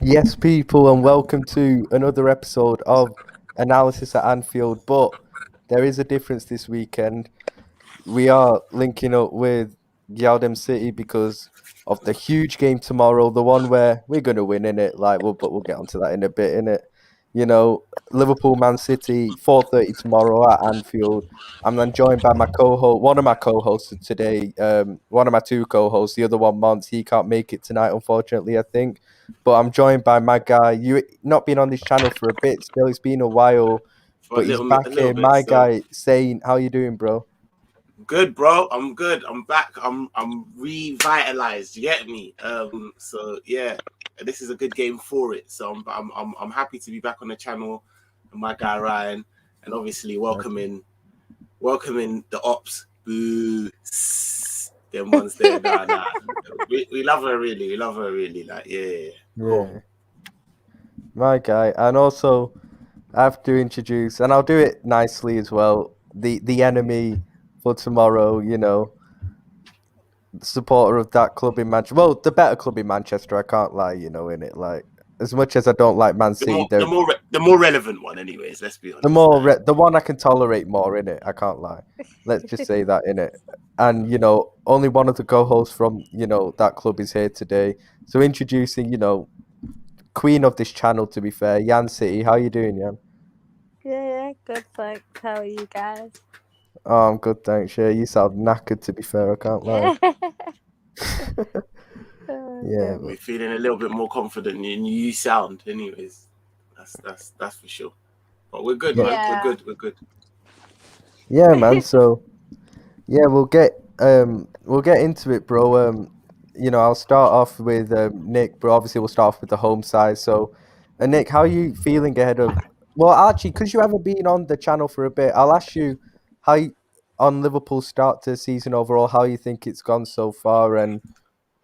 Yes, people, and welcome to another episode of Analysis at Anfield. But there is a difference this weekend. We are linking up with Gyaldem City because of the huge game tomorrow, the one where we're going to win in it. But we'll get onto that in a bit. In it, Liverpool, Man City, 4:30 tomorrow at Anfield. I'm then joined by my co-host, one of my co-hosts today. One of my two co-hosts, the other one, Mons. He can't make it tonight, unfortunately. I think, but I'm joined by my guy. You not been on this channel for a bit still. It's been a while, For but he's a back little here. bit My still. guy, saying, "How you doing, bro?" Good, bro. I'm good. I'm back. I'm revitalized. You get me? So yeah, this is a good game for it. So I'm happy to be back on the channel, and my guy Ryan, and obviously welcoming the ops. Boo. Them ones there. Nah. We love her really. We love her really. Like yeah. Cool. Yeah, my guy. And also, I have to introduce, and I'll do it nicely as well, the enemy for tomorrow, supporter of that club in Manchester. Well, the better club in Manchester, I can't lie, in it. Like, as much as I don't like Man City, they're The more relevant one, anyways. Let's be honest. the one I can tolerate more in it. I can't lie. Let's just say that in it. And, only one of the co-hosts from, that club is here today. So introducing, queen of this channel, to be fair, Yan City. How you doing, Yan? Yeah, good. Thanks. How are you guys? Oh, I'm good, thanks. Yeah, you sound knackered, to be fair. I can't lie. Yeah, Okay. We're feeling a little bit more confident in you sound, anyways. That's for sure. But we're good, man. Yeah. We're good. yeah, man. So yeah, we'll get into it, bro. I'll start off with Nick, bro. Obviously, we'll start off with the home side. So, Nick, how are you feeling ahead of? Well, actually, because you haven't been on the channel for a bit, I'll ask you how you, on Liverpool's start to the season overall, how you think it's gone so far, and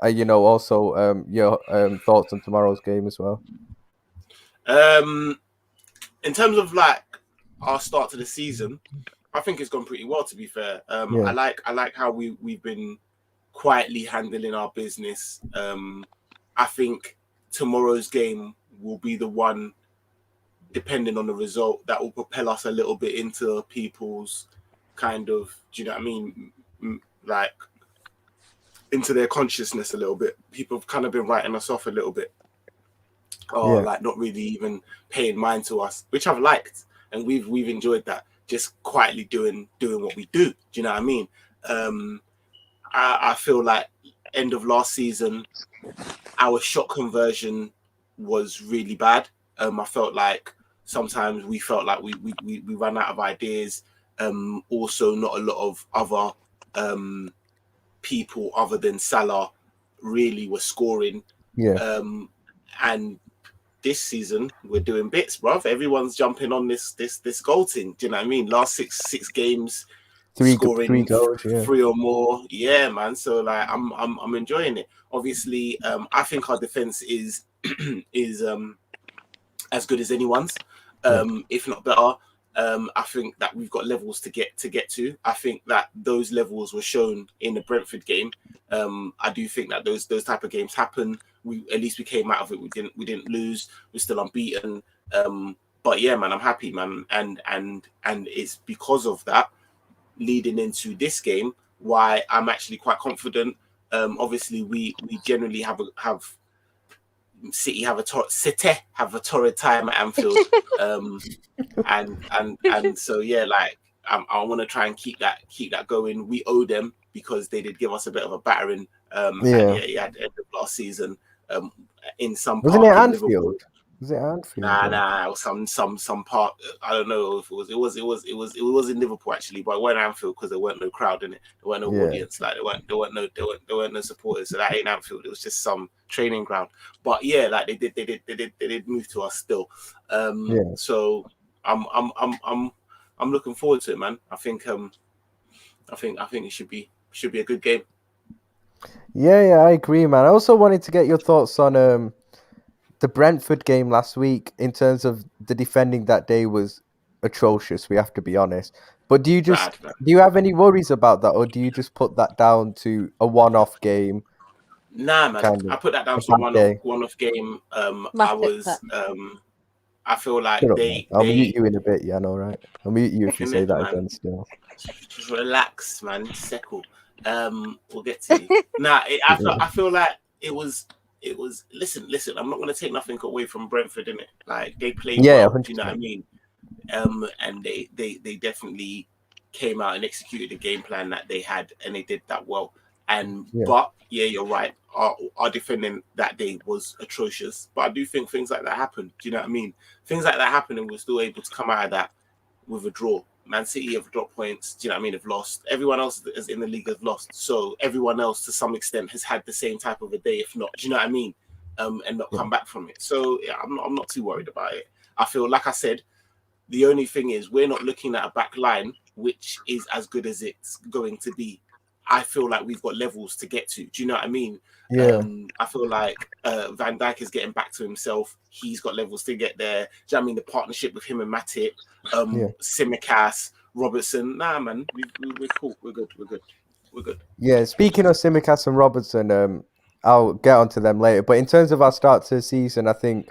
also your thoughts on tomorrow's game as well. In terms of like our start to the season, I think it's gone pretty well. To be fair, Yeah. I like how we've been quietly handling our business. I think tomorrow's game will be the one, depending on the result, that will propel us a little bit into people's kind of, do you know what I mean? Like into their consciousness a little bit. People have kind of been writing us off a little bit, or like not really even paying mind to us, which I've liked, and we've enjoyed that. Just quietly doing what we do. Do you know what I mean? I feel like end of last season, our shot conversion was really bad. I felt like sometimes we felt like we ran out of ideas. Also, not a lot of other people other than Salah really were scoring. Yeah. And this season we're doing bits, bruv. Everyone's jumping on this goal thing. Do you know what I mean? Last six games, scoring three goals. Yeah. 3 or more. Yeah, man. So like I'm enjoying it. Obviously, I think our defense is is as good as anyone's, if not better. I think that we've got levels to get to. I think that those levels were shown in the Brentford game. I do think that those type of games happen. We at least we came out of it. We didn't lose. We're still unbeaten. But yeah, man, I'm happy, man, and it's because of that leading into this game why I'm actually quite confident. Obviously, we generally have City have a torrid time at Anfield, and so yeah, like I want to try and keep that going. We owe them because they did give us a bit of a battering. At the end of last season, in some Wasn't park it in Anfield? Liverpool. Was it Anfield? Nah. Some part. I don't know if it was in Liverpool actually, but it wasn't Anfield because there weren't no crowd in it. There weren't no audience. Like there weren't no supporters. So that ain't Anfield. It was just some training ground. But yeah, like they did move to us still. So I'm looking forward to it, man. I think it should be a good game. Yeah, I agree, man. I also wanted to get your thoughts on the Brentford game last week in terms of the defending that day was atrocious, we have to be honest. But do you have any worries about that, or do you just put that down to a one-off game? Nah, man. kind I of put that down a to bad day. one-off game. Matic pick. I feel like Shut up, man. I'll mute you in a bit. Yeah, I know, right? I'll mute you if you say connect, that man. again. Still, Just relax, man. Settle. We'll get to you. I feel like it was. Listen. I'm not going to take nothing away from Brentford, innit? Like they played yeah, well. Do 100%. you know what I mean? And they definitely came out and executed the game plan that they had, and they did that well. But you're right. Our defending that day was atrocious. But I do think things like that happen. Do you know what I mean? Things like that happen, and we're still able to come out of that with a draw. Man City have dropped points. Do you know what I mean? Have lost. Everyone else is in the league has lost. So everyone else, to some extent, has had the same type of a day, if not. Do you know what I mean? And not come back from it. So yeah, I'm not too worried about it. I feel like I said, the only thing is we're not looking at a back line which is as good as it's going to be. I feel like we've got levels to get to. Do you know what I mean? Yeah. I feel like Van Dijk is getting back to himself. He's got levels to get there. Do you know what I mean? The partnership with him and Matip, Tsimikas, Robertson. Nah, man, we're cool. We're good. Yeah, speaking of Tsimikas and Robertson, I'll get onto them later. But in terms of our start to the season, I think,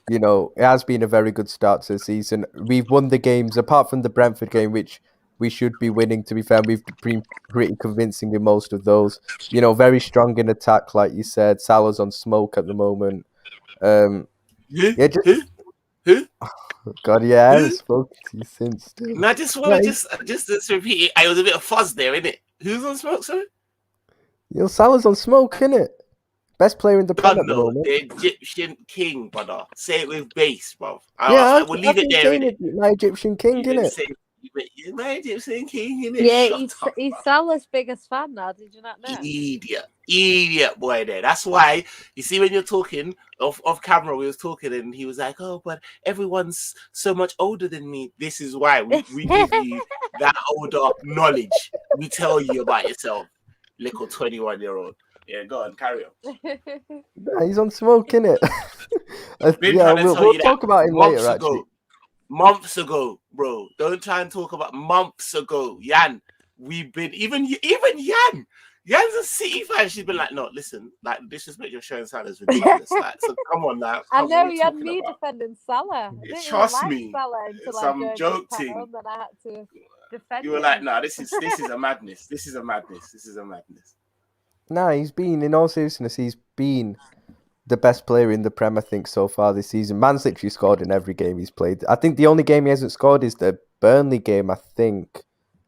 it has been a very good start to the season. We've won the games, apart from the Brentford game, which we should be winning, to be fair. We've been pretty convincing in most of those. Very strong in attack, like you said. Salah's on smoke at the moment. Who? God, yeah, I haven't spoken to you since. Still. No, I just want to just repeat it. I was a bit of fuzz there, innit? Who's on smoke, sorry? Salah's on smoke, innit? Best player in the Prem at the moment. The Egyptian king, brother. Say it with bass, bro. I will leave it there, innit? My Egyptian king, innit? He's my Egyptian king, innit? Yeah, he's Salah's biggest fan now. Did you not know? Idiot boy there. That's why, you see, when you're talking off camera, we was talking and he was like, oh, but everyone's so much older than me. This is why we give you that older knowledge. We tell you about yourself, little 21-year-old. Yeah, go on, carry on. Yeah, he's on smoke, innit? We'll talk about him later, actually. Months ago, bro. Don't try and talk about months ago. Yan, we've been, even Yan. Yan's a City fan. She's been like, no, listen, like, disrespect you're showing Salah is ridiculous. Like, so come on now. I know you had me defending Salah. Trust me. Salah until some joke thing. Then I had to defend you were like, no, this is a madness. This is a madness. Nah, in all seriousness, he's been the best player in the Prem, I think, so far this season. Man's literally scored in every game he's played. I think the only game he hasn't scored is the Burnley game, I think.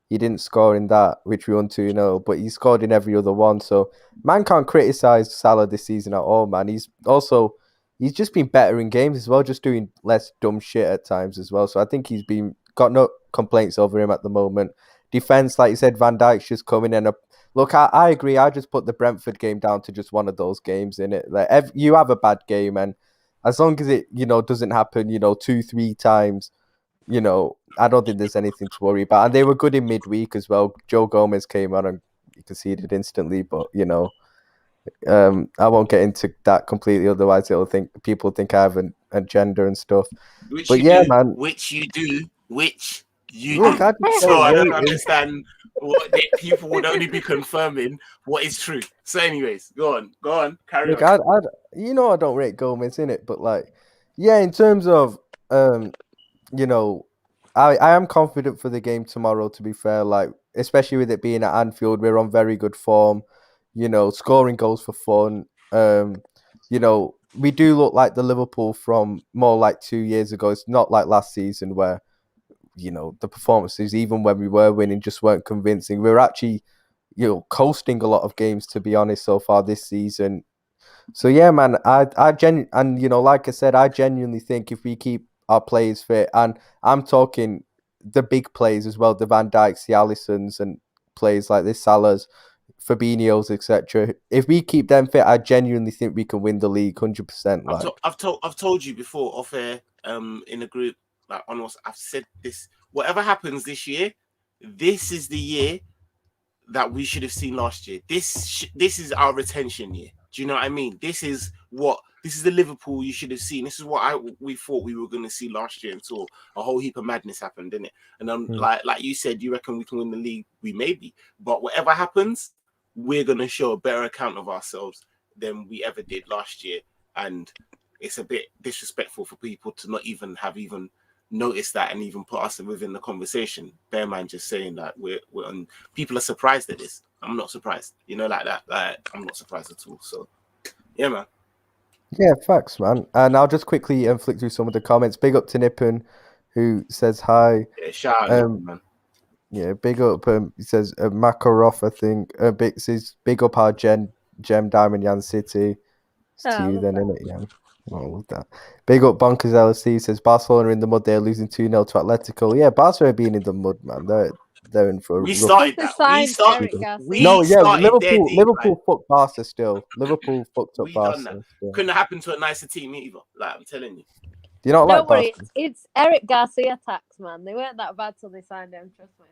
He didn't score in that, which we won 2-0, but he scored in every other one. So, man can't criticise Salah this season at all, man. He's just been better in games as well, just doing less dumb shit at times as well. So, I think got no complaints over him at the moment. Defence, like you said, Van Dijk's just coming in. Look, I agree. I just put the Brentford game down to just one of those games, innit? Like, you have a bad game, and as long as it, doesn't happen, 2-3 times, I don't think there's anything to worry about. And they were good in midweek as well. Joe Gomez came on and he conceded instantly, but I won't get into that completely. Otherwise, people think I have an agenda and stuff. Which you do. Look, so I don't understand what people would only be confirming what is true. So, anyways, go on, carry on. I don't rate Gomez in it, but in terms of I am confident for the game tomorrow. To be fair, especially with it being at Anfield, we're on very good form. Scoring goals for fun. We do look like the Liverpool from more like 2 years ago. It's not like last season where the performances, even when we were winning, just weren't convincing. We're actually, coasting a lot of games, to be honest, so far this season. So yeah, man, like I said, I genuinely think if we keep our players fit, and I'm talking the big players as well, the Van Dijks, the Alissons, and players like this, Salah's, Fabinho's, etc. If we keep them fit, I genuinely think we can win the league 100%. I've told you before off air, in a group. I've said this. Whatever happens this year, this is the year that we should have seen last year. This is our retention year. Do you know what I mean? This is the Liverpool you should have seen. This is what we thought we were going to see last year until a whole heap of madness happened, didn't it? And like you said, you reckon we can win the league? We may be, but whatever happens, we're going to show a better account of ourselves than we ever did last year, and it's a bit disrespectful for people to not even have noticed that and even put us within the conversation. Bear man just saying that we're on. People are surprised at this. I'm not surprised, like that. Like, I'm not surprised at all. So, yeah, man. Yeah, facts, man. And I'll just quickly flick through some of the comments. Big up to Nippon, who says hi. Yeah, shout out, man. Yeah, big up. He says Makarov, I think. Says big up our Gem Diamond Yan City. It's to you then, innit, Yan? I love that. Big up Bonkers LSC. Says Barcelona in the mud. They're losing 2-0 to Atletico. Yeah, Barcelona being in the mud, man. They're in for. We started that. Liverpool fucked Barca still. Liverpool fucked up Barca. Couldn't have happened to a nicer team either. Like, I'm telling you. Do you not like worry, it's Eric Garcia tax, man. They weren't that bad till they signed him. Trust me.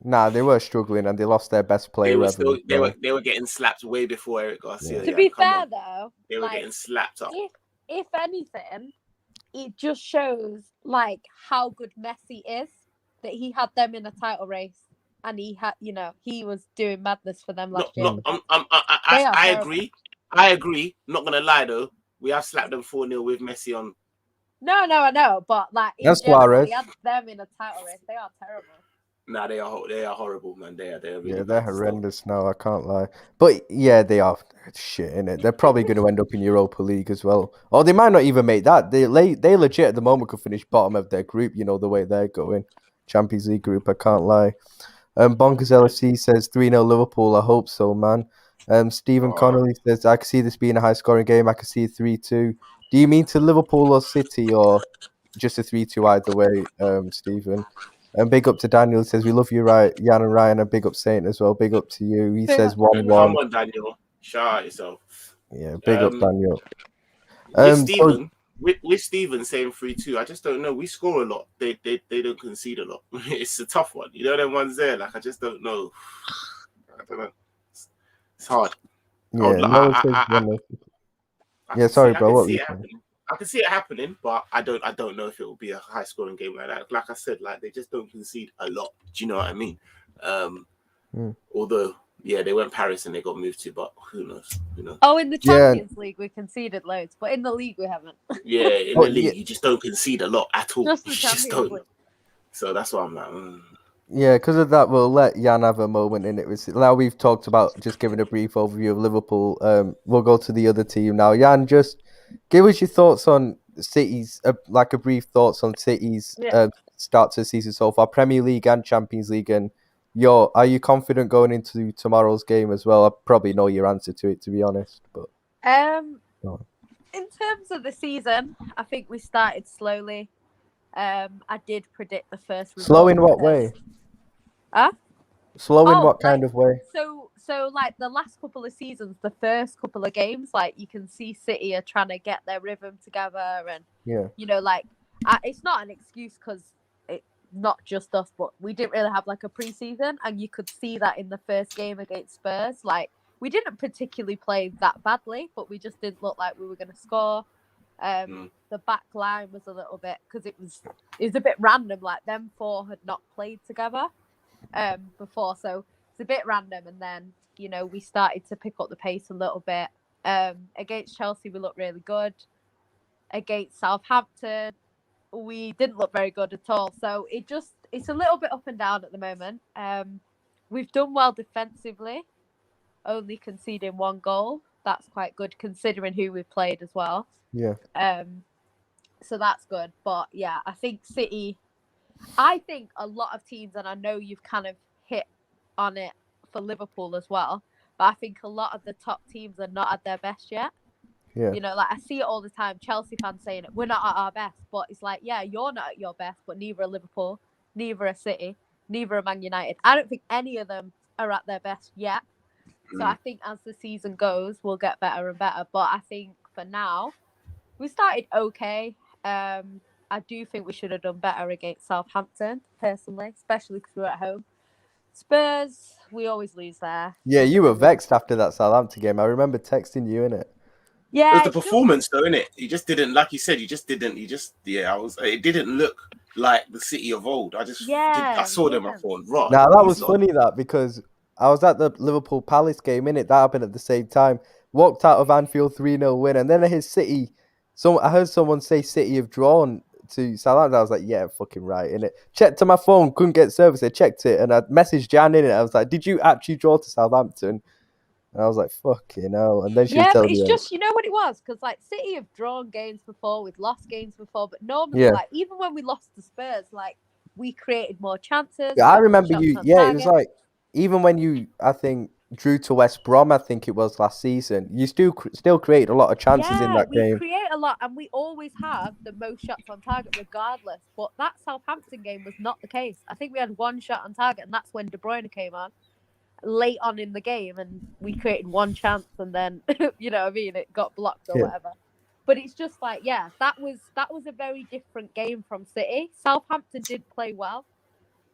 Nah, they were struggling and they lost their best player. They were getting slapped way before Eric Garcia. To be fair, though, they were getting slapped up. If anything, it just shows like how good Messi is, that he had them in a title race and he had, he was doing madness for them last year. I agree. I agree. Not gonna lie though, we have slapped them 4-0 with Messi on. No, I know, but like that's Suarez. We had them in a title race. They are terrible. Nah, they are horrible, man. They're really they're horrendous now. I can't lie, but yeah, they are shit in it. They're probably going to end up in Europa League as well, or they might not even make that. They legit at the moment could finish bottom of their group. The way they're going, Champions League group. I can't lie. Bonkers LFC says 3-0 Liverpool. I hope so, man. Stephen Connolly says I can see this being a high scoring game. I can see 3-2. Do you mean to Liverpool or City or just a 3-2 either way, Stephen? And big up to Daniel. He says, we love you, right? Jan and Ryan, and big up Saint as well. Big up to you. He says 1-1. Come on, Daniel. Shout out yourself. Yeah, big up, Daniel. With Stephen saying 3-2, I just don't know. We score a lot. They don't concede a lot. It's a tough one. Them ones there. Like, I just don't know. I don't know. It's hard. Yeah, sorry, bro. What I can see it happening, but I don't know if it will be a high scoring game like that. Like I said, like they just don't concede a lot. Do you know what I mean? Although, they went Paris and they got moved to, but who knows? Oh, in the Champions League we conceded loads, but in the league we haven't. Yeah, in the league you just don't concede a lot at all. Just the Champions League. So that's why I'm like. Yeah, because of that, we'll let Jan have a moment in it. Now we've talked about just giving a brief overview of Liverpool. We'll go to the other team now. Jan, just give us your thoughts on City's, a brief thoughts on City's start to the season so far, Premier League and Champions League. And are you confident going into tomorrow's game as well? I probably know your answer to it, to be honest. But in terms of the season, I think we started slowly. I did predict the first result. Slow in what way? Slow in what kind of way? So like the last couple of seasons, the first couple of games, like you can see City are trying to get their rhythm together, and it's not an excuse because it's not just us, but we didn't really have like a preseason, and you could see that in the first game against Spurs. Like we didn't particularly play that badly, but we just didn't look like we were going to score. The back line was a little bit because it was a bit random. Like them four had not played together before, so it's a bit random. And then we started to pick up the pace a little bit. Against Chelsea we looked really good. Against Southampton we didn't look very good at all. So it's a little bit up and down at the moment. We've done well defensively, only conceding 1 goal. That's quite good considering who we've played as well. Yeah. So that's good. But yeah, I think a lot of teams, and I know you've kind of hit on it for Liverpool as well, but I think a lot of the top teams are not at their best yet. Yeah. Like I see it all the time, Chelsea fans saying it, we're not at our best, but it's like, yeah, you're not at your best, but neither are Liverpool, neither are City, neither are Man United. I don't think any of them are at their best yet. So I think as the season goes, we'll get better and better. But I think for now, we started okay. I do think we should have done better against Southampton, personally, especially because we were at home. Spurs, we always lose there. Yeah, you were vexed after that Southampton game. I remember texting you, innit? Yeah. It was the performance, though, innit? You just didn't, like you said, it didn't look like the City of old. I saw them, I thought, right. Now, that was funny, because I was at the Liverpool Palace game, innit? That happened at the same time. walked out of Anfield 3-0 win, and then I hear City. I heard someone say City have drawn to Southampton. I was like, yeah, fucking right, innit? Checked to my phone, couldn't get service. I checked it, and I messaged Jan in it. I was like, did you actually draw to Southampton? And I was like, fucking hell. And then she was but telling it's me, just, you know what it was? Because, like, City have drawn games before, we've lost games before, but normally, like, even when we lost to Spurs, like, we created more chances. Yeah, I remember you. Yeah, it was like, even when you, I think, drew to West Brom, I think it was last season, you still created a lot of chances in that game. We create a lot, and we always have the most shots on target regardless. But that Southampton game was not the case. I think we had one shot on target, and that's when De Bruyne came on late on in the game, and we created one chance, and then, you know what I mean, it got blocked or whatever. But it's just like, yeah, that was a very different game from City. Southampton did play well,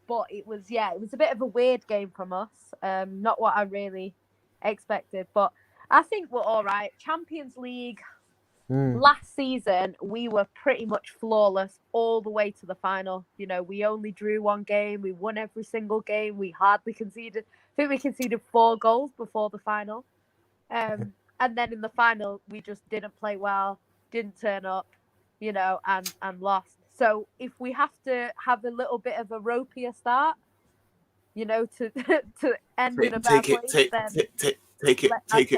but it was a bit of a weird game from us. Not what I really expected, but I think we're all right. Champions League, last season, we were pretty much flawless all the way to the final. You know, we only drew one game. We won every single game. We hardly conceded. I think we conceded 4 goals before the final. And then in the final, we just didn't play well, didn't turn up, you know, and lost. So if we have to have a little bit of a ropier start, you know, to end in a bad place, take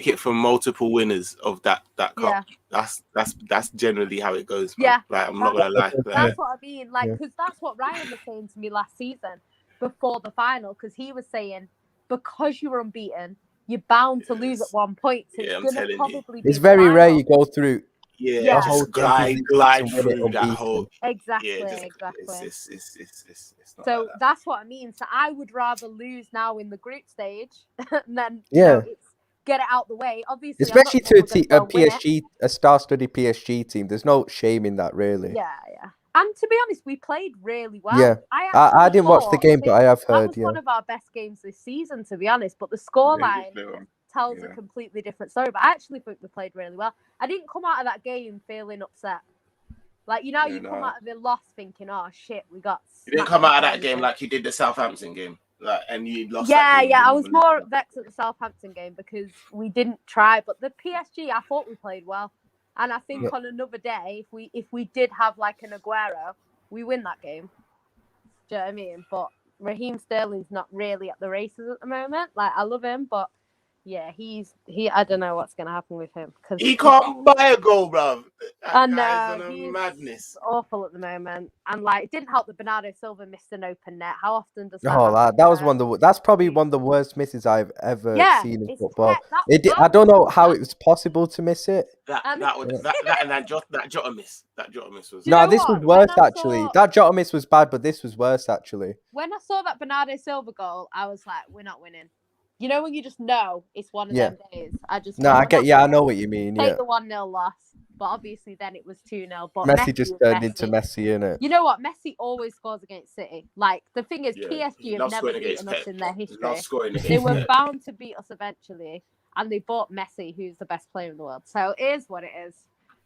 it from multiple winners of that cup. Yeah. That's generally how it goes, man. Yeah, like I'm not gonna lie. That's what I mean. Like, because that's what Ryan was saying to me last season before the final. Because he was saying, because you were unbeaten, you're bound to lose at one point. So it's very rare you go through. Yeah, just glide through that whole. Exactly. It's so that's what I mean. So I would rather lose now in the group stage and then you know, get it out the way. Obviously, especially to a PSG, a star-studded PSG team. There's no shame in that, really. Yeah. And to be honest, we played really well. Yeah, I didn't watch the game, but I have heard. That was one of our best games this season, to be honest. But the scoreline tells a completely different story. But I actually think we played really well. I didn't come out of that game feeling upset. Like, you know, you come out of the loss thinking, "Oh shit, we got." You didn't come out of that game like you did the Southampton game, like, and you lost. Yeah. I was more vexed at the Southampton game because we didn't try. But the PSG, I thought we played well. And I think on another day, if we did have like an Aguero, we win that game. Do you know what I mean? But Raheem Sterling's not really at the races at the moment. Like, I love him, but yeah, he I don't know what's gonna happen with him because he can't buy a goal, bro. I know, he's madness. Awful at the moment, and like it didn't help that Bernardo Silva missed an open net. How often does that? Oh, that was that's probably one of the worst misses I've ever seen in football. I don't know how it was possible to miss it. That Jota miss. That Jota miss was. No, this was worse actually. That Jota miss was bad, but this was worse actually. When I saw that Bernardo Silva goal, I was like, we're not winning. You know when you just know it's one of them days. I know what you mean. Take the 1-0 loss, but obviously then it was 2-0. But Messi just turned into Messi, innit? You know what? Messi always scores against City. Like the thing is, PSG have never beaten us in their history. They were bound to beat us eventually, and they bought Messi, who's the best player in the world. So it is what it is.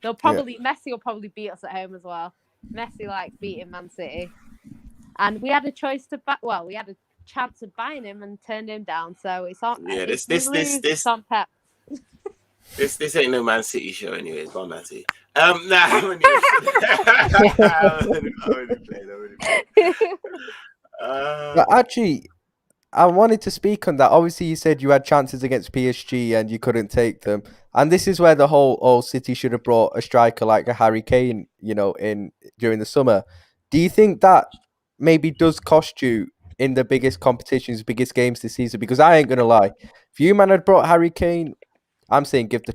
Messi will probably beat us at home as well. Messi likes beating Man City, and we had a choice to we had a chance of buying him and turned him down, so it's on. Yeah, this on Pep. This ain't no Man City show anyway. It's not Man City. But actually, I wanted to speak on that. Obviously, you said you had chances against PSG and you couldn't take them, and this is where the whole City should have brought a striker like a Harry Kane, you know, in during the summer. Do you think that maybe does cost you in the biggest competitions, biggest games this season? Because I ain't gonna lie, if you man had brought Harry Kane, I'm saying give the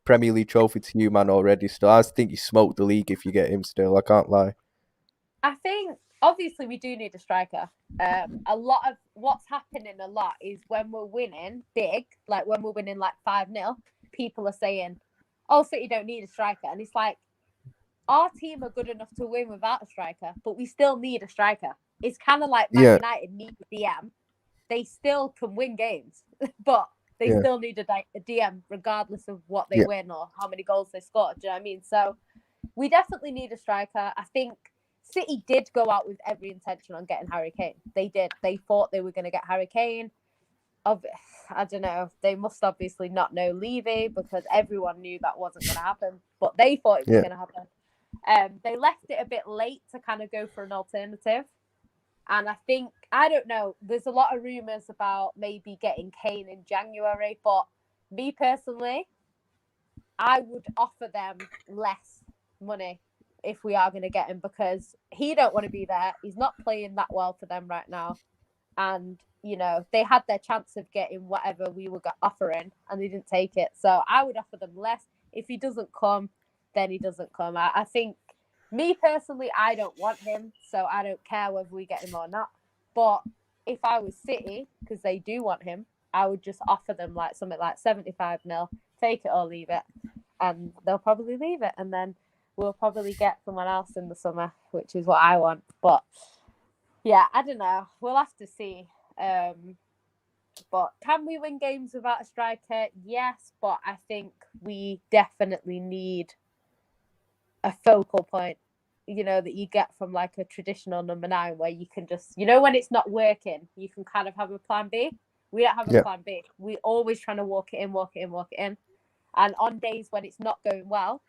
Premier League trophy to you man already. Still, I think you smoked the league if you get him. Still, I can't lie. I think obviously we do need a striker. A lot of what's happening is when we're winning big, like when we're winning like 5-0, people are saying, "Oh, City don't need a striker," and it's like our team are good enough to win without a striker, but we still need a striker. It's kind of like Man United need a DM. They still can win games, but they still need a DM regardless of what they win or how many goals they score. Do you know what I mean? So we definitely need a striker. I think City did go out with every intention on getting Harry Kane. They did. They thought they were going to get Harry Kane. I don't know. They must obviously not know Levy because everyone knew that wasn't going to happen, but they thought it was going to happen. They left it a bit late to kind of go for an alternative. And I don't know, there's a lot of rumours about maybe getting Kane in January, but me personally, I would offer them less money if we are going to get him because he don't want to be there. He's not playing that well for them right now. And, they had their chance of getting whatever we were offering and they didn't take it. So I would offer them less. If he doesn't come, then he doesn't come. I think, me personally, I don't want him. So I don't care whether we get him or not. But if I was City, because they do want him, I would just offer them like something like 75 mil, take it or leave it. And they'll probably leave it. And then we'll probably get someone else in the summer, which is what I want. But yeah, I don't know. We'll have to see. But can we win games without a striker? Yes, but I think we definitely need a focal point, that you get from like a traditional number 9 where you can just, when it's not working, you can kind of have a plan B. We don't have a plan B. We're always trying to walk it in. And on days when it's not going well,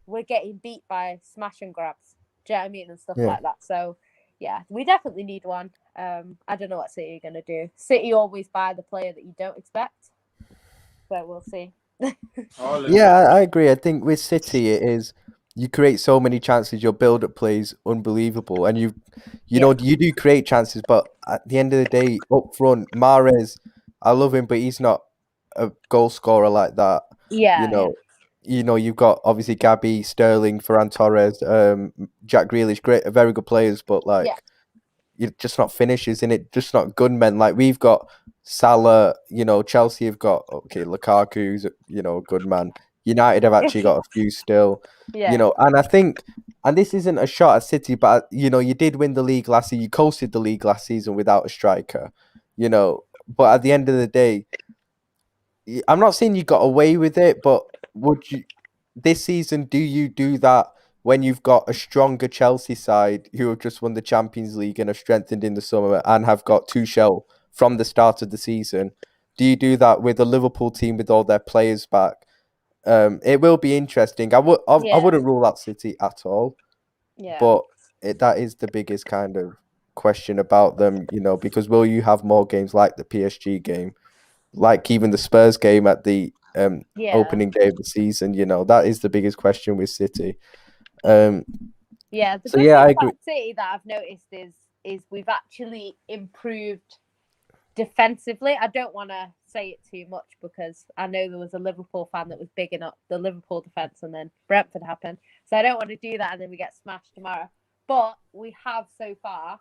we're getting beat by smash and grabs. Do you know what I mean? And stuff like that. So, yeah, we definitely need one. I don't know what City are going to do. City always buy the player that you don't expect. So we'll see. Yeah, I agree. I think with City, it is you create so many chances. Your build-up play is unbelievable, and you do create chances. But at the end of the day, up front, Mahrez, I love him, but he's not a goal scorer like that. You've got obviously Gabby, Sterling, Ferran Torres, Jack Grealish, very good players, but you're just not finishers in it, just not gunmen. Like we've got Salah, Chelsea have got Lukaku's, a good man. United have actually got a few still, and I think, and this isn't a shot at City, but you did win the league last season. You coasted the league last season without a striker, but at the end of the day, I'm not saying you got away with it, but would you this season, do you do that when you've got a stronger Chelsea side who have just won the Champions League and are strengthened in the summer and have got Tuchel from the start of the season? Do you do that with a Liverpool team with all their players back? It will be interesting. I wouldn't rule out City at all, but that is the biggest kind of question about them, because will you have more games like the PSG game, like even the Spurs game at the opening day of the season? That is the biggest question with City. The good thing about City that I've noticed is we've actually improved defensively. I don't want to say it too much because I know there was a Liverpool fan that was bigging up the Liverpool defence and then Brentford happened. So I don't want to do that and then we get smashed tomorrow. But we have so far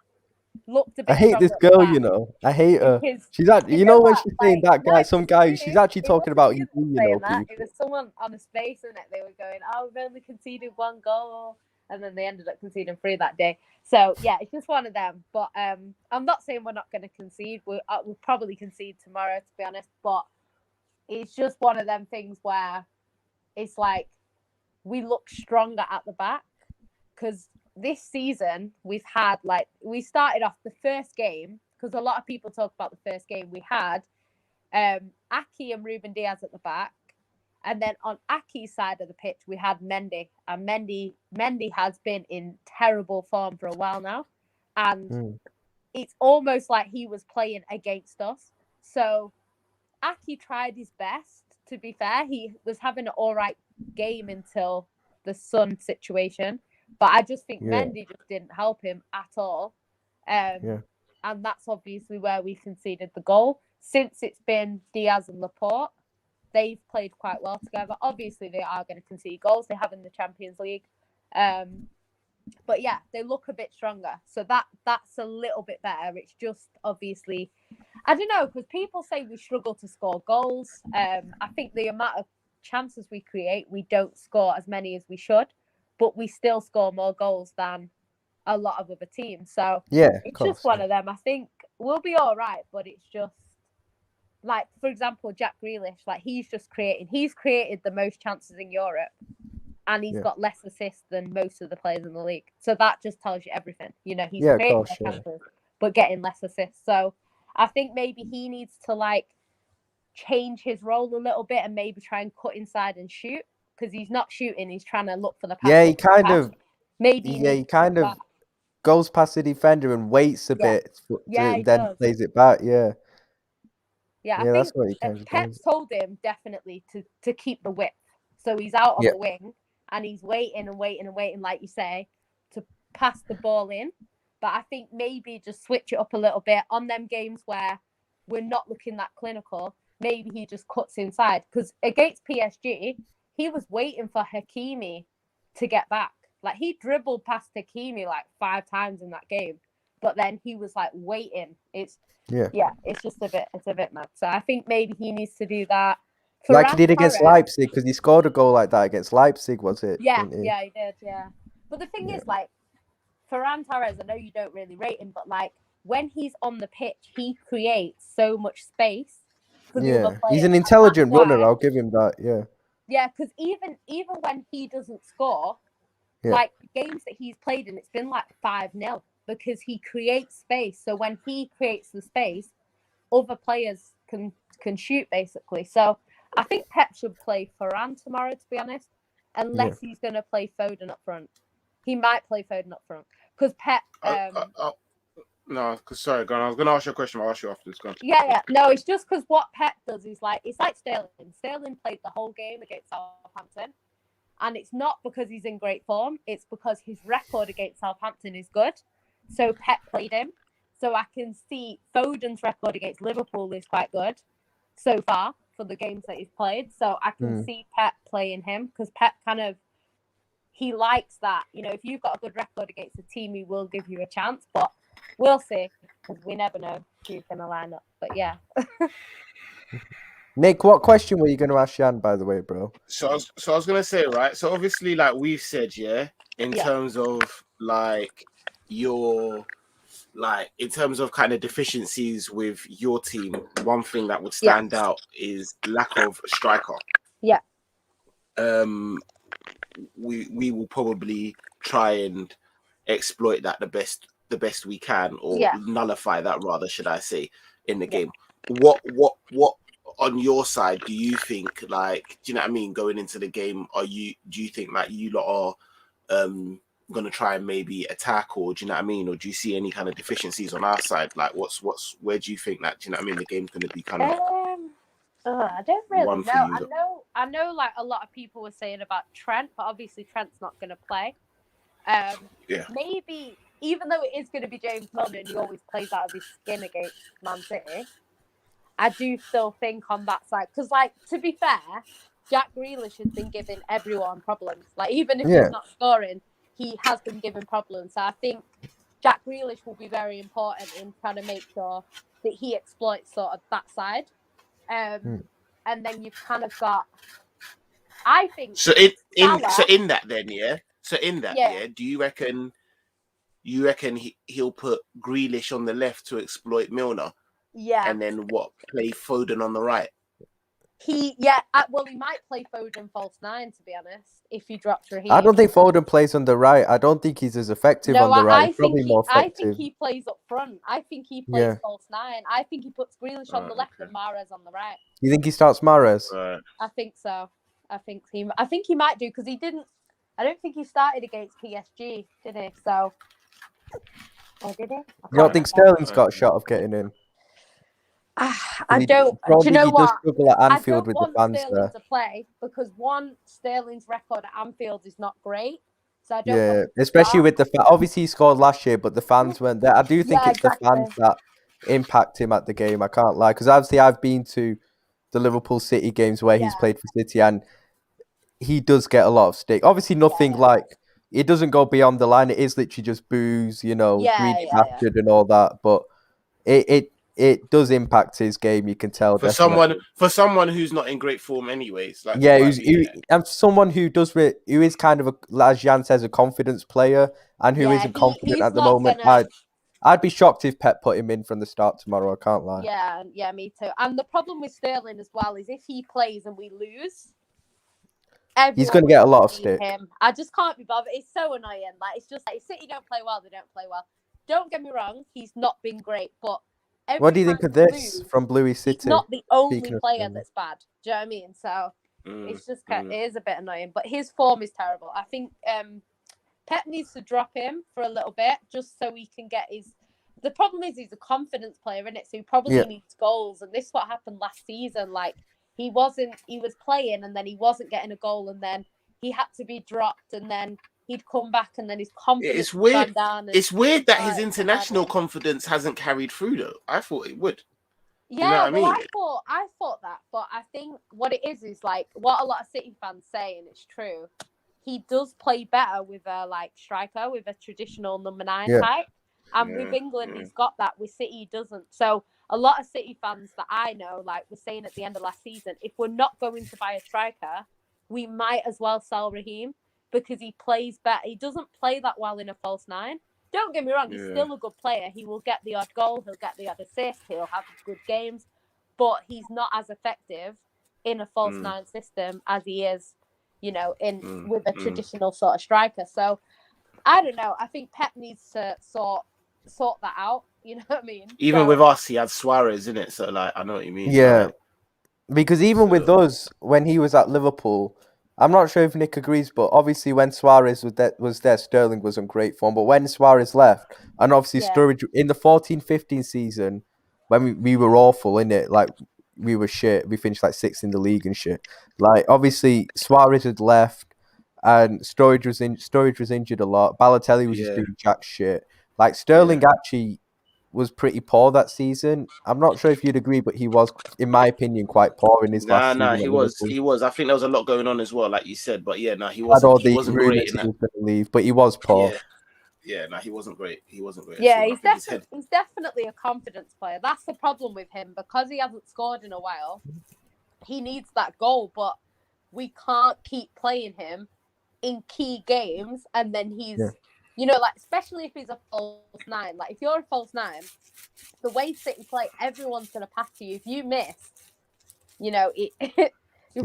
looked a bit. I hate this girl, I hate her. She's actually, when she's saying that guy, some guy, she's actually talking about you, people. It was someone on the space, and they were going, "Oh, we've only conceded 1 goal," and then they ended up conceding 3 that day. So yeah, it's just one of them. But I'm not saying we're not going to concede. We'll probably concede tomorrow, to be honest. But it's just one of them things where it's like we look stronger at the back because this season we've had we started off the first game because a lot of people talk about the first game. We had Aki and Ruben Diaz at the back, and then on Aki's side of the pitch we had Mendy, and Mendy has been in terrible form for a while now, and it's almost like he was playing against us. So Aki tried his best. To be fair, he was having an all right game until the Sun situation. But I just think Mendy just didn't help him at all. And that's obviously where we conceded the goal. Since it's been Diaz and Laporte, they've played quite well together. Obviously, they are going to concede goals. They have in the Champions League. But yeah, they look a bit stronger. So that's a little bit better. It's just obviously, I don't know, because people say we struggle to score goals. I think the amount of chances we create, we don't score as many as we should. But we still score more goals than a lot of other teams. So it's just one of them. I think we'll be all right, but it's just like, for example, Jack Grealish, he's created the most chances in Europe and he's got less assists than most of the players in the league. So that just tells you everything. He's creating more chances, but getting less assists. So I think maybe he needs to like change his role a little bit and maybe try and cut inside and shoot, because he's not shooting. He's trying to look for the pass. Yeah, he kind of goes past the defender and waits a bit and then plays it back. Yeah. Yeah, I think Pep's told him definitely to keep the width. So he's out on the wing and he's waiting, like you say, to pass the ball in. But I think maybe just switch it up a little bit on them games where we're not looking that clinical. Maybe he just cuts inside, because against PSG, he was waiting for Hakimi to get back. Like, he dribbled past Hakimi like 5 times in that game, but then he was like waiting. It's just a bit mad. So I think maybe he needs to do that. Like he did against Leipzig, because he scored a goal like that against Leipzig, was it? Yeah, he did, yeah. But the thing is, like, Ferran Torres, I know you don't really rate him, but like when he's on the pitch, he creates so much space for the other players. He's an intelligent runner, I'll give him that, Yeah, because even when he doesn't score, like games that he's played in, it's been like 5-0 because he creates space. So when he creates the space, other players can shoot, basically. So I think Pep should play Ferran tomorrow, to be honest, unless he's going to play Foden up front. He might play Foden up front because Pep. No, sorry, Gon. I was going to ask you a question. I'll ask you after this. Gon. Yeah. No, it's just because what Pep does is like, it's like Sterling. Sterling played the whole game against Southampton, and it's not because he's in great form. It's because his record against Southampton is good. So Pep played him. So I can see Foden's record against Liverpool is quite good so far for the games that he's played. So I can see Pep playing him, because Pep he likes that. You know, if you've got a good record against a team, he will give you a chance. But we'll see, because we never know who's going to line up. But yeah. Nick, what question were you going to ask Jan, by the way, bro? So I was going to say, right? So obviously, like we've said, in terms of like in terms of kind of deficiencies with your team, one thing that would stand out is lack of striker. Yeah. We will probably try and exploit that the best we can, or nullify that, rather, should I say, in the game. What on your side do you think, like, do you know what I mean, going into the game, do you think like you lot are gonna try and maybe attack, or do you know what I mean, or do you see any kind of deficiencies on our side? Like where do you think that, do you know what I mean, the game's gonna be kind of I don't really know. I know like a lot of people were saying about Trent, but obviously Trent's not going to play. Maybe, even though it is going to be James Milner and he always plays out of his skin against Man City, I do still think on that side, because like, to be fair, Jack Grealish has been giving everyone problems. Like, even if he's not scoring, he has been given problems. So I think Jack Grealish will be very important in trying to make sure that he exploits sort of that side. And then you've kind of got, I think. So in that, do you reckon he'll put Grealish on the left to exploit Milner? Yeah. And then play Foden on the right? He might play Foden false 9, to be honest, if he drops Raheem. I don't think Foden plays on the right. I don't think he's as effective on the right. I think he plays up front. I think he plays false 9. I think he puts Grealish on the left and Mahrez on the right. You think he starts Mahrez? Right. I think so. I think he might do, because he didn't. I don't think he started against PSG, did he? So, did he? You don't think Sterling's got a shot of getting in? I don't. Do you know what? Struggle at Anfield with the fans Sterling there to play, because Sterling's record at Anfield is not great. So I don't. Especially with the obviously he scored last year, but the fans weren't there. I do think it's the fans that impact him at the game. I can't lie, because obviously I've been to the Liverpool City games where he's played for City, and he does get a lot of stick. Obviously, nothing like it doesn't go beyond the line. It is literally just boos, greedy bastard and all that. But it does impact his game. You can tell. For someone who's not in great form, anyways. Like and someone who is kind of as Jan says, a confidence player, and who isn't confident at the moment. I'd be shocked if Pep put him in from the start tomorrow. I can't lie. Yeah, me too. And the problem with Sterling as well is if he plays and we lose, he's going to get a lot of stick. I just can't be bothered. It's so annoying. Like, it's just like City don't play well, they don't play well. Don't get me wrong, he's not been great, but What do you think of this lose, from Bluey he's City? not the only Speaking of player Sterling. that's bad. Do you know what I mean? So it's just it is a bit annoying. But his form is terrible. I think Pep needs to drop him for a little bit just so he can get his. The problem is he's a confidence player, isn't it? So he probably needs goals, and this is what happened last season. Like he was playing, and then he wasn't getting a goal, and then he had to be dropped, and then he'd come back, and then his confidence It's weird. ran down. And, it's weird that his international confidence hasn't carried through, though. I thought it would. Yeah, you know what I mean? I thought that, but I think what it is like what a lot of City fans say, and it's true. He does play better with a striker, with a traditional number 9 type. And with England, he's got that. With City, he doesn't. So a lot of City fans that I know, were saying at the end of last season, if we're not going to buy a striker, we might as well sell Raheem because he plays better. He doesn't play that well in a false 9. Don't get me wrong, he's still a good player. He will get the odd goal, he'll get the odd assist, he'll have good games, but he's not as effective in a false 9 system as he is, with a traditional sort of striker. So I don't know. I think Pep needs to sort that out. You know what I mean? Even with us, he had Suarez in it, so I know what you mean. Yeah, because even with us, when he was at Liverpool, I'm not sure if Nick agrees, but obviously when Suarez was there, Sterling was on great form. But when Suarez left, and obviously Sturridge in the 14-15 season, when we were awful in it, we were shit. We finished 6th in the league and shit. Obviously Suarez had left, and Sturridge was injured a lot. Balotelli was just doing jack shit. Sterling actually was pretty poor that season. I'm not sure if you'd agree, but he was, in my opinion, quite poor in his last season. He was. I think there was a lot going on as well, like you said. But he wasn't. He wasn't great. He was going to leave, but he was poor. He wasn't great. He wasn't great. Yeah, he's definitely a confidence player. That's the problem with him because he hasn't scored in a while. He needs that goal, but we can't keep playing him in key games, and then he's. Especially if he's a false 9. If you're a false 9, the way City play, everyone's going to pass to you. If you miss, you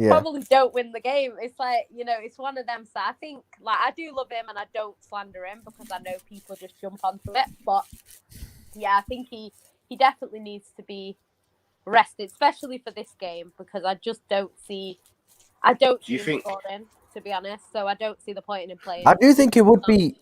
probably don't win the game. It's it's one of them. So I think, I do love him and I don't slander him because I know people just jump onto it. But, I think he definitely needs to be rested, especially for this game, because I just don't see him scoring, to be honest. So I don't see the point in him playing. I do think it would be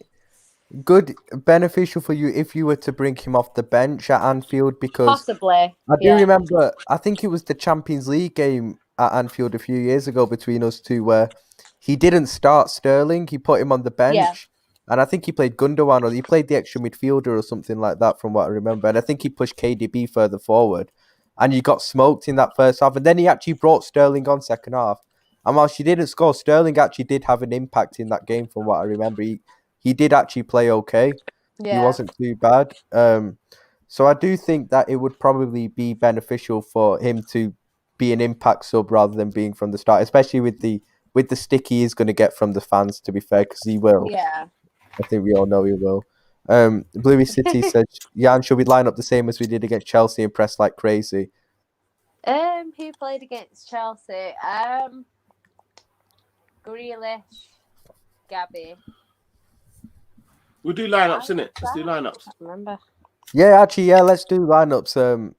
beneficial for you if you were to bring him off the bench at Anfield, because possibly I do remember, I think it was the Champions League game at Anfield a few years ago between us two where he didn't start Sterling, he put him on the bench, and I think he played Gundogan or he played the extra midfielder or something like that from what I remember, and I think he pushed KDB further forward and you got smoked in that first half, and then he actually brought Sterling on second half, and while she didn't score, Sterling actually did have an impact in that game from what I remember. He did actually play okay. He wasn't too bad. So I do think that it would probably be beneficial for him to be an impact sub rather than being from the start, especially with the stick he is going to get from the fans, to be fair, because he will. Yeah. I think we all know he will. Bluey City said, Jan, should we line up the same as we did against Chelsea and press like crazy? Who played against Chelsea? Grealish, Gabby. We'll do lineups, innit? Let's do lineups. I remember. Yeah, actually, let's do lineups.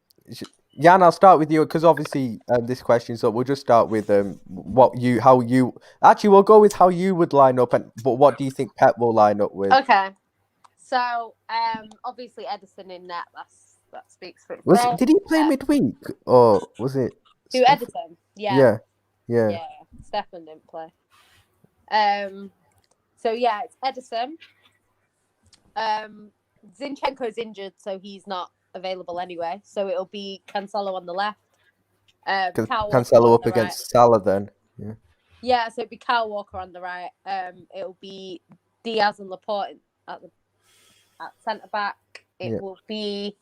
Jan, I'll start with you because obviously this question. So we'll just start with we'll go with how you would line up, but what do you think Pep will line up with? Okay, so obviously Edison in net. That speaks for itself. Did he play midweek or was it? Who, Edison? Yeah. Stefan didn't play. So it's Edison. Zinchenko's injured, so he's not available anyway. So it'll be Cancelo on the left. Cancelo up against Salah then. Yeah, so it'll be Kyle Walker on the right. It'll be Diaz and Laporte at centre back. It will be.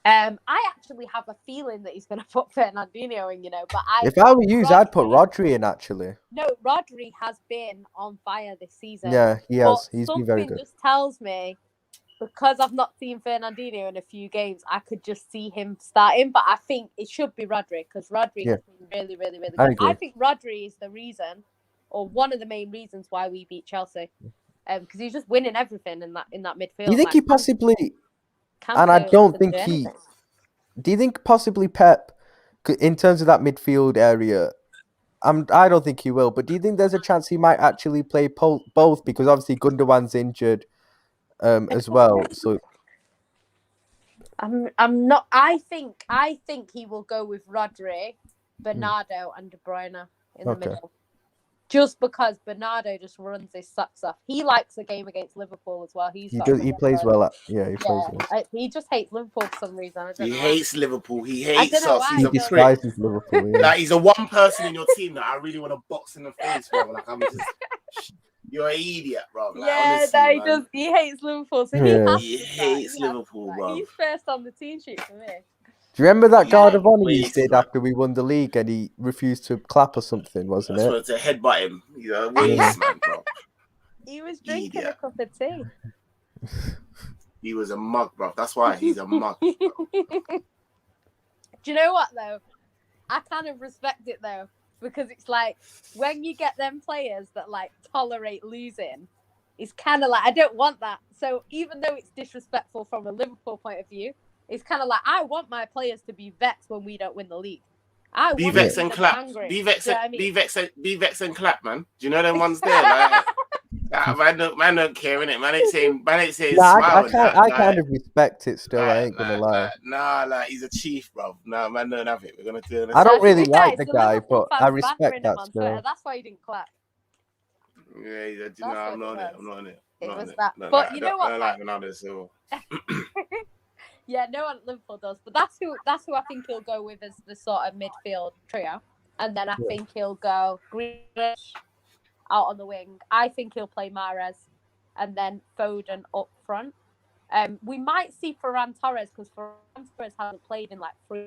I actually have a feeling that he's going to put Fernandinho in, but if I were you, I'd put Rodri in actually. No, Rodri has been on fire this season. Yeah, he has. He's been very good. Something just tells me, because I've not seen Fernandinho in a few games, I could just see him starting. But I think it should be Rodri because Rodri has been really, really, really good. I think Rodri is the reason, or one of the main reasons, why we beat Chelsea. Because he's just winning everything in that midfield. You think he possibly? And I don't think he. do you think possibly Pep, in terms of that midfield area, I don't think he will, but do you think there's a chance he might actually play both? Because obviously Gundogan's injured as well. So I'm not. I think he will go with Rodri, Bernardo, and De Bruyne in the middle. Just because Bernardo just runs his socks off. He likes the game against Liverpool as well. He plays well. He plays well. He just hates Liverpool for some reason. He hates Liverpool. He hates us. He despises Liverpool. Yeah. Like, he's a one person in your team that I really want to box in the face, bro. Like, I'm just... You're an idiot, bro. Like, honestly, he hates Liverpool. So he hates Liverpool, bro. He's first on the team sheet for me. Do you remember that guard of honor he did after we won the league and he refused to clap or something, wasn't it? To headbutt him. You know, waste, man, bro. He was drinking a cup of tea. He was a mug, bro. That's why he's a mug. Do you know what, though? I kind of respect it, though. Because it's like, when you get them players that, like, tolerate losing, it's kind of like, I don't want that. So even though it's disrespectful from a Liverpool point of view, it's kind of like, I want my players to be vexed when we don't win the league. Be vexed and clap. Be vexed and clap, man. Do you know them ones there? Like, man don't care, innit? Man ain't saying smile. I kind of respect it still, I ain't gonna lie. Nah, he's a chief, bro. No, man don't have it. We're gonna do it. I don't really like the guy, but I respect that still. That's why he didn't clap. Yeah, I'm not on it. It was that. But you know what? I don't like Bernardo Silva. Yeah, no one at Liverpool does, but that's who I think he'll go with as the sort of midfield trio, and then I think he'll go Grealish out on the wing. I think he'll play Mahrez, and then Foden up front. We might see Ferran Torres because Ferran Torres hasn't played in like 3.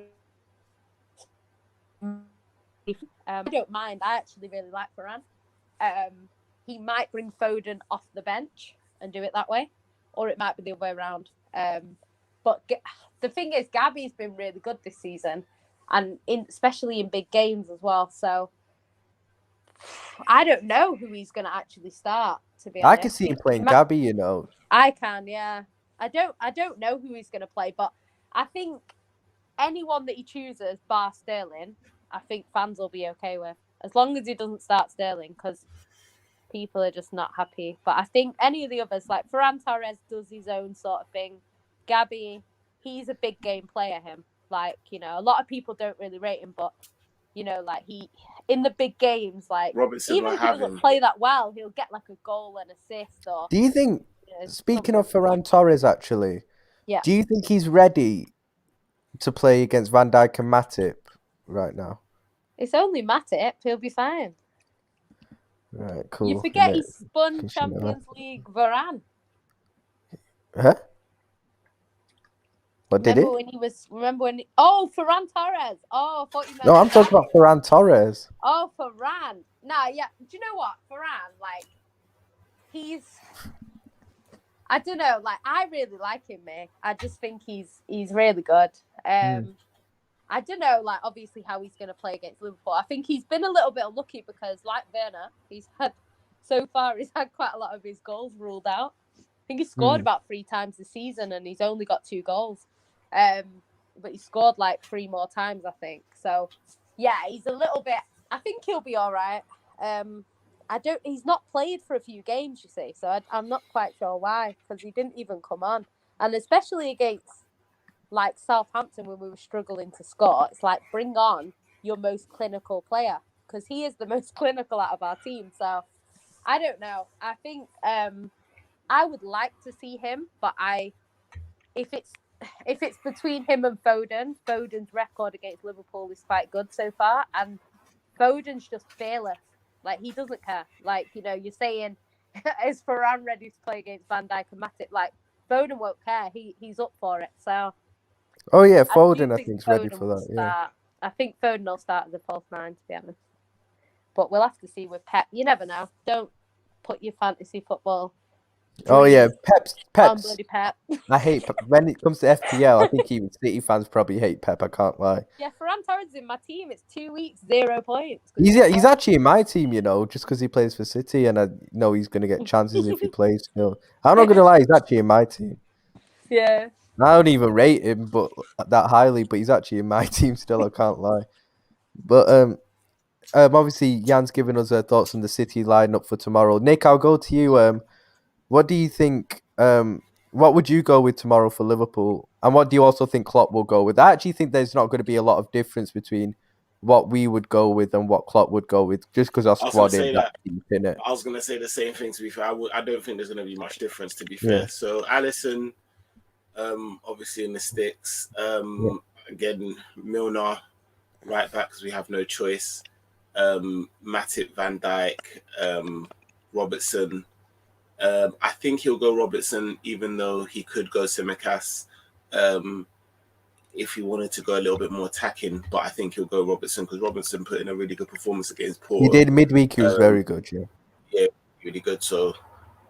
I don't mind. I actually really like Ferran. He might bring Foden off the bench and do it that way, or it might be the other way around. But the thing is, Gabby's been really good this season, and especially in big games as well. So I don't know who he's going to actually start. To be honest, I can see him playing Gabby. You know, I can. Yeah, I don't know who he's going to play, but I think anyone that he chooses, bar Sterling, I think fans will be okay with, as long as he doesn't start Sterling, because people are just not happy. But I think any of the others, like Ferran Torres, does his own sort of thing. Gabby, he's a big game player, him. Like, you know, a lot of people don't really rate him, but, you know, like, he, in the big games, like, Robertson even if he doesn't play that well, he'll get, like, a goal and assist. Or, do you think, speaking of Ferran Torres, actually, do you think he's ready to play against Van Dijk and Matip right now? It's only Matip. He'll be fine. Right, cool. You forget he spun Champions League Varane. Huh? What did it? Ferran Torres. Oh, I thought you meant. No, I'm talking about Ferran Torres. Oh, Ferran. Nah, yeah. Do you know what? Ferran, like, I don't know. Like, I really like him, mate. I just think he's really good. I don't know, like, obviously how he's going to play against Liverpool. I think he's been a little bit unlucky because, like Werner, he's had quite a lot of his goals ruled out. I think he scored about 3 times this season and he's only got 2 goals. But he scored like 3 more times, I think. So, yeah, he's a little bit... I think he'll be all right. He's not played for a few games, you see, so I'm not quite sure why, because he didn't even come on. And especially against, like, Southampton, when we were struggling to score, it's like, bring on your most clinical player, because he is the most clinical out of our team. So, I don't know. I think I would like to see him, but if it's between him and Foden's record against Liverpool is quite good so far, and Foden's just fearless. Like, he doesn't care. Like, you know, you're saying, is Ferran ready to play against Van Dijk and Matip? Like, Foden won't care. He's up for it. So, oh yeah, Foden, I think is ready for that. Yeah, I think Foden will start as a false 9, to be honest. But we'll have to see with Pep. You never know. Don't put your fantasy football. Oh yeah, Pep's. Bloody Pep. I hate Pep. When it comes to FPL. I think even City fans probably hate Pep. I can't lie. Yeah, Ferran Torres is in my team. It's 2 weeks, 0 points. He's actually in my team, you know, just because he plays for City, and I know he's going to get chances if he plays. Still, I'm not going to lie, he's actually in my team. Yeah, I don't even rate him, but that highly. But he's actually in my team still. I can't lie. But obviously Jan's given us her thoughts on the City lineup for tomorrow. Nick, I'll go to you. What do you think? What would you go with tomorrow for Liverpool? And what do you also think Klopp will go with? I actually think there's not going to be a lot of difference between what we would go with and what Klopp would go with, just because our squad is that deep in it. I was going to say the same thing, to be fair. I don't think there's going to be much difference, to be fair. So Alisson, obviously in the sticks. Again, Milner, right back, because we have no choice. Matip, Van Dijk, Robertson. I think he'll go Robertson, even though he could go Tsimikas if he wanted to go a little bit more attacking. But I think he'll go Robertson because Robertson put in a really good performance against Porto. He did midweek. He was very good. Yeah, really good. So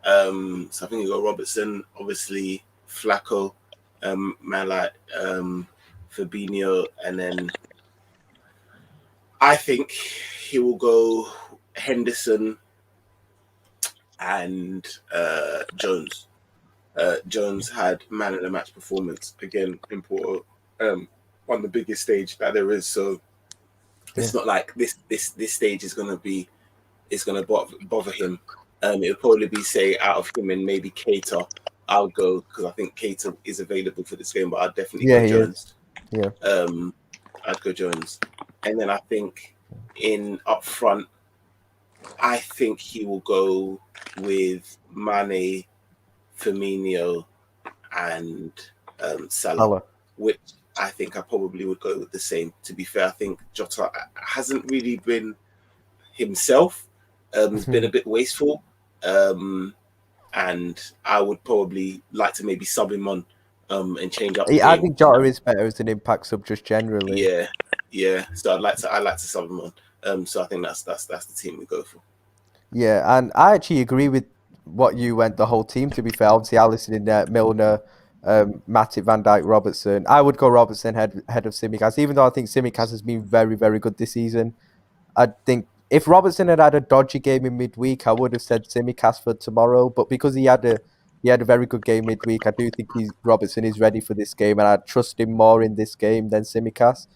I think he'll go Robertson. Obviously, Flacco, man like Fabinho, and then I think he will go Henderson and Jones. Jones had man of the match performance again in Porto, on the biggest stage that there is. So it's not like this stage is gonna bother him. It'll probably be say out of him and maybe Keita. I'll go because I think Keita is available for this game, but I'd definitely go Jones. I'd go Jones, and then I think in up front, I think he will go with Mane, Firmino, and Salah, which I think I probably would go with the same. To be fair, I think Jota hasn't really been himself. He's been a bit wasteful, and I would probably like to maybe sub him on and change up. I think Jota is better as an impact sub just generally. Yeah. So I'd like to sub him on. So I think that's the team we go for. Yeah, and I actually agree with what you went the whole team. To be fair, obviously Alisson in there, Milner, Matip, Van Dijk, Robertson. I would go Robertson head of Tsimikas, even though I think Tsimikas has been very, very good this season. I think if Robertson had a dodgy game in midweek, I would have said Tsimikas for tomorrow. But because he had a very good game midweek, I do think Robertson is ready for this game, and I trust him more in this game than Tsimikas.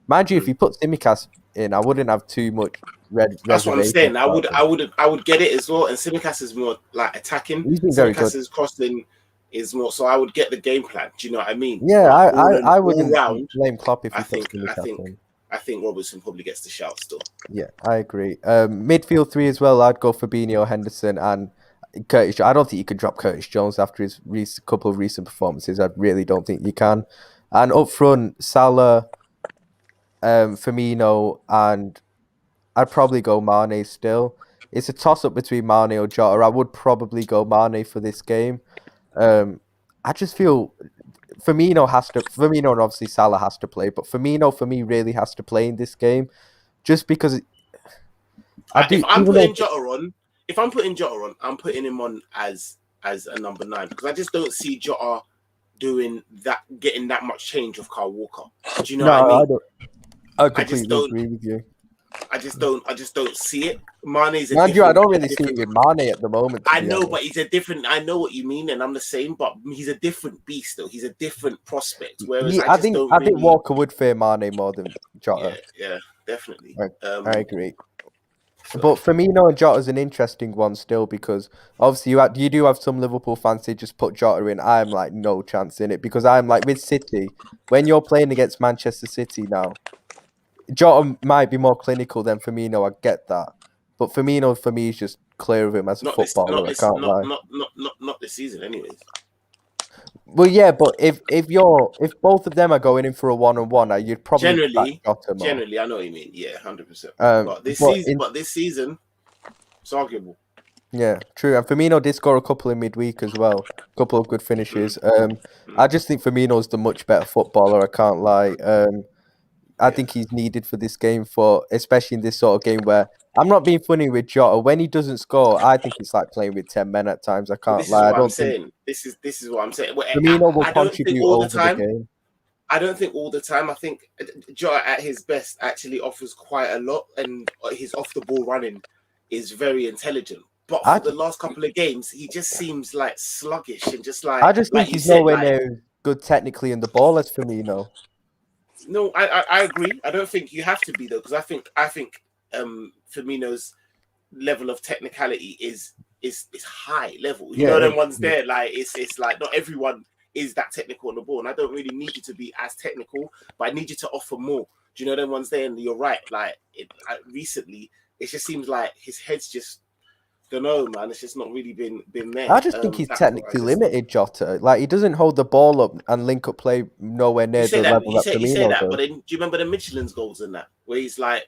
Mind you, if you put Tsimikas in, I wouldn't have too much That's what I'm saying. I would get it as well. And Tsimikas is more like attacking. Tsimikas' crossing is more. So I would get the game plan. Do you know what I mean? Yeah, I wouldn't blame Klopp if he puts Tsimikas in. I think Robertson probably gets the shout still. Yeah, I agree. Midfield 3 as well. I'd go Fabinho, Henderson, and Curtis. I don't think you can drop Curtis Jones after his couple of recent performances. I really don't think you can. And up front, Salah, Firmino, and I'd probably go Mane still. It's a toss-up between Mane or Jota. I would probably go Mane for this game. I just feel Firmino and obviously Salah has to play, but Firmino for me really has to play in this game, just because. If I'm putting Jota on, I'm putting him on as a number 9 because I just don't see Jota getting that much change of Kyle Walker. Do you know what I mean? I completely agree with you. I just don't see it. Mane's I don't really see it with Mane at the moment. I know, but he's a different. I know what you mean, and I'm the same. But he's a different beast, though. He's a different prospect. Whereas I think Walker would fear Mane more than Jota. Yeah, definitely. I agree. So. But Firmino and Jota's an interesting one still because obviously you do have some Liverpool fans who just put Jota in. I'm like no chance in it because I'm like with City when you're playing against Manchester City now. Jota might be more clinical than Firmino. I get that, but Firmino for me is just clear of him as a footballer. I can't lie. Not this season, anyways. Well, yeah, but if both of them are going in for a 1-on-1, you'd probably generally, I know what you mean. Yeah, 100%. But this season, it's arguable. Yeah, true. And Firmino did score a couple in midweek as well. A couple of good finishes. I just think Firmino's the much better footballer. I can't lie. I think he's needed for this game, especially in this sort of game where I'm not being funny with Jota. When he doesn't score, I think it's like playing with 10 men at times. I can't lie. This is what I'm saying. Well, Firmino will contribute over the game. I don't think all the time. I think Jota at his best actually offers quite a lot, and his off the ball running is very intelligent. But for the last couple of games, he just seems like sluggish and just like. I just think he's nowhere near good technically in the ball as Firmino. No, I agree. I don't think you have to be though, because I think Firmino's level of technicality is high level. You know, them ones there, like it's like not everyone is that technical on the ball, and I don't really need you to be as technical, but I need you to offer more. Do you know them ones there? And you're right. Like recently, it just seems like his head's just, don't know, man. It's just not really been there. I just think he's technically limited, Jota. Like he doesn't hold the ball up and link up play nowhere near the level that Firmino You say that, does. but then do you remember the Michelin's goals in that, where he's like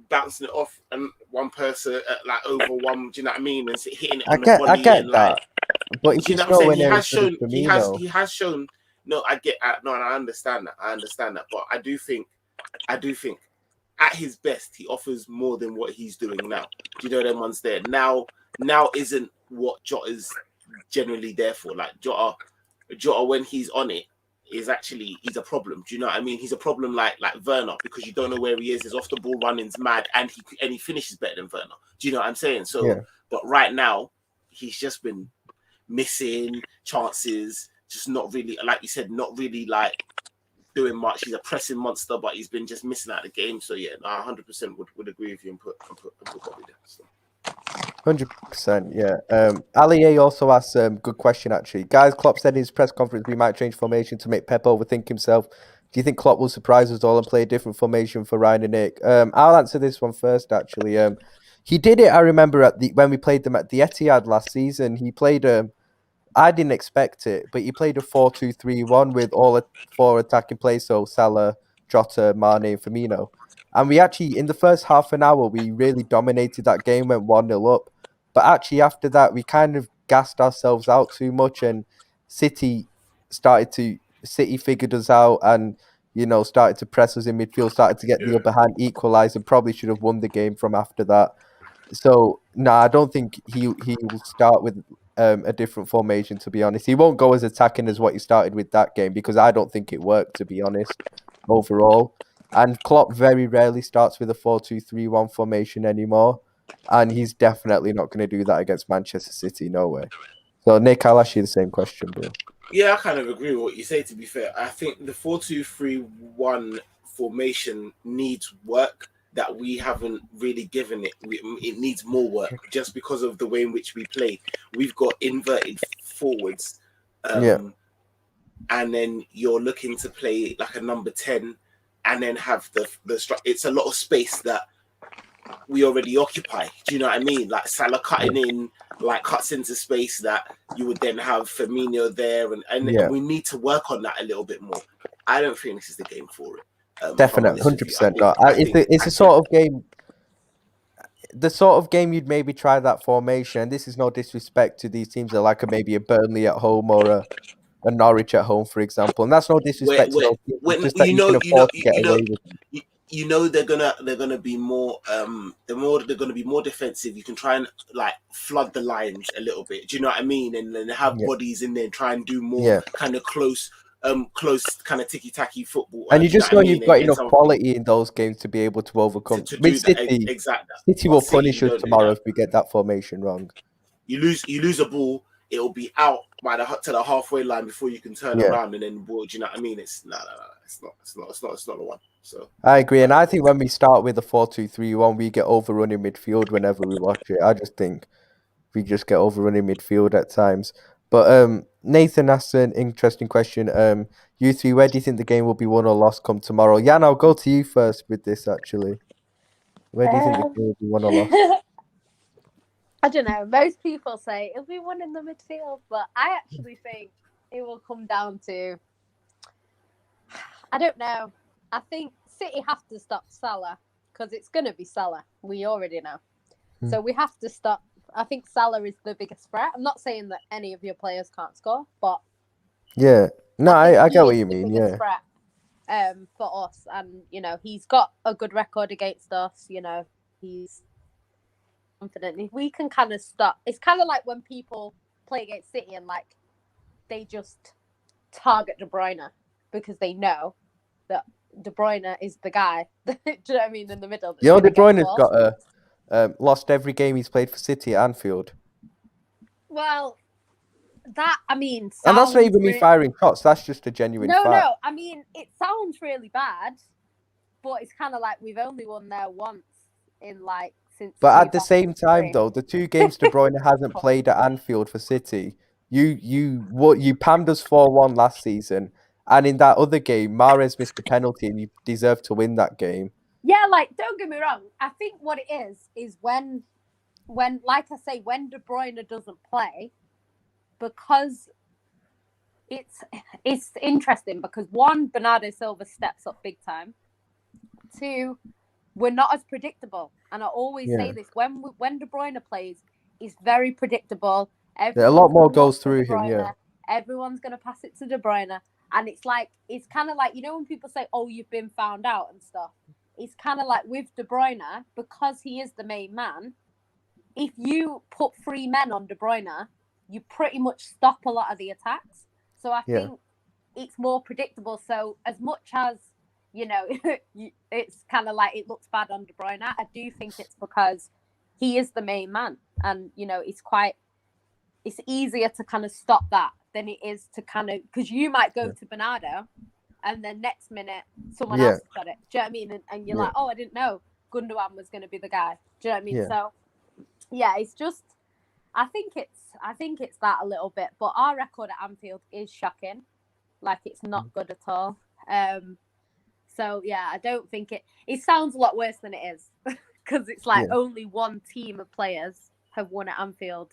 bouncing it off and one person like over one? Do you know what I mean? And hitting it on the body. I get and, that, like, but if you know it's nowhere near he has shown. No, I get. No, I understand that. But I do think, at his best, he offers more than what he's doing now. Do you know them ones there? Now isn't what Jota's generally there for. Like Jota when he's on it is actually, he's a problem. Do you know what I mean? He's a problem like Werner, because you don't know where he is. His off the ball running's mad, and he finishes better than Werner. Do you know what I'm saying? So, but right now he's just been missing chances. Just not really, like you said, not really like doing much. He's a pressing monster, but he's been just missing out the game. So yeah, I 100% would agree with you and put Bobby there. So. 100%, yeah. Ali A also asked a good question actually. Guys, Klopp said in his press conference we might change formation to make Pep overthink himself. Do you think Klopp will surprise us all and play a different formation for Ryan and Nick? I'll answer this one first actually. He did it, I remember, when we played them at the Etihad last season. He played I didn't expect it, but he played a 4-2-3-1 with all 4 attacking players, so Salah, Jota, Mane, and Firmino. And we actually, in the first half an hour, we really dominated that game, went 1-0 up. But actually, after that, we kind of gassed ourselves out too much, and City figured us out and, started to press us in midfield, started to get the upper hand, equalised, and probably should have won the game from after that. So, I don't think he will start with a different formation, to be honest. He won't go as attacking as what he started with that game, because I don't think it worked, to be honest, overall. And Klopp very rarely starts with a 4-2-3-1 formation anymore. And he's definitely not going to do that against Manchester City, no way. So, Nick, I'll ask you the same question, bro. Yeah, I kind of agree with what you say, to be fair. I think the 4-2-3-1 formation needs work that we haven't really given it. It needs more work just because of the way in which we play. We've got inverted forwards. And then you're looking to play like a number 10 and then have the it's a lot of space that we already occupy. Do you know what I mean? Like Salah cutting in, like cuts into space that you would then have Firmino there. And we need to work on that a little bit more. I don't think this is the game for it. Definitely, 100%. It's a sort of game. The sort of game you'd maybe try that formation. And this is no disrespect to these teams that like maybe a Burnley at home or a Norwich at home, for example. And that's no disrespect to those teams. It's just that you can afford to get away with it. You know they're gonna be more they're gonna be more defensive. You can try and like flood the lines a little bit. Do you know what I mean? And then have bodies in there and try and do more kind of close kind of ticky-tacky football. And you just know you've got enough quality in those games to be able to overcome. With City, City will punish us tomorrow if we get that formation wrong. You lose a ball, it'll be out to the halfway line before you can turn around and then ball. Do you know what I mean? It's no, it's not the one. So I agree, and I think when we start with a 4-2-3-1, we get overrun in midfield whenever we watch it. I just think we just get overrun in midfield at times. But Nathan asked an interesting question. You three, where do you think the game will be won or lost come tomorrow? Jan, I'll go to you first with this, actually. Where do you think the game will be won or lost? I don't know. Most people say it'll be won in the midfield, but I actually think it will come down to, I don't know. I think City have to stop Salah because it's going to be Salah. We already know. So we have to stop. I think Salah is the biggest threat. I'm not saying that any of your players can't score, but yeah, no, I get what you mean. Yeah, threat, for us, and he's got a good record against us. He's confident. We can kind of stop. It's kind of like when people play against City and like they just target De Bruyne because they know that De Bruyne is the guy. Do you know what I mean? In the middle. De Bruyne's got lost every game he's played for City at Anfield. Well, That, I mean, And that's not sounds even me firing shots. That's just a genuine fact. No, I mean, it sounds really bad, but it's kind of like we've only won there once in like since. But at the same time, though, the 2 games De Bruyne hasn't played at Anfield for City, you pammed us 4-1 last season, and in that other game, Mahrez missed a penalty, and you deserve to win that game. Yeah, like, don't get me wrong. I think what it is when, like I say, when De Bruyne doesn't play, because it's interesting because 1, Bernardo Silva steps up big time. 2, we're not as predictable. And I always say this, when De Bruyne plays, he's very predictable. A lot more goes through him, Everyone's going to pass it to De Bruyne. And it's kind of like, you know, when people say, oh, you've been found out and stuff. It's kind of like with De Bruyne, because he is the main man, if you put 3 men on De Bruyne, you pretty much stop a lot of the attacks. So I think it's more predictable. So as much as, you know, it's kind of like it looks bad on De Bruyne, I do think it's because he is the main man. And, you know, it's easier to kind of stop that than it is to kind of, because you might go to Bernardo and then next minute someone else has got it. Do you know what I mean? And you're like, oh, I didn't know Gundogan was going to be the guy. Do you know what I mean? So, yeah, it's just, I think it's that a little bit. But our record at Anfield is shocking. Like, it's not good at all. So, yeah, I don't think it sounds a lot worse than it is. Because it's like only 1 team of players have won at Anfield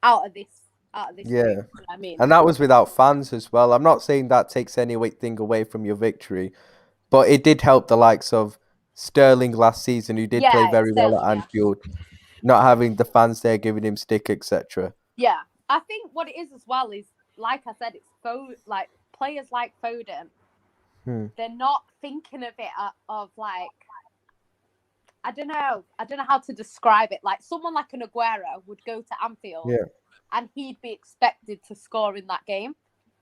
out of this group, you know what I mean? And that was without fans as well. I'm not saying that takes anything away from your victory, but it did help the likes of Sterling last season, who did play very well at Anfield, not having the fans there giving him stick, etc. Yeah, I think what it is as well is, like I said, it's like players like Foden, they're not thinking of it of like, I don't know how to describe it. Like someone like an Aguero would go to Anfield and he'd be expected to score in that game.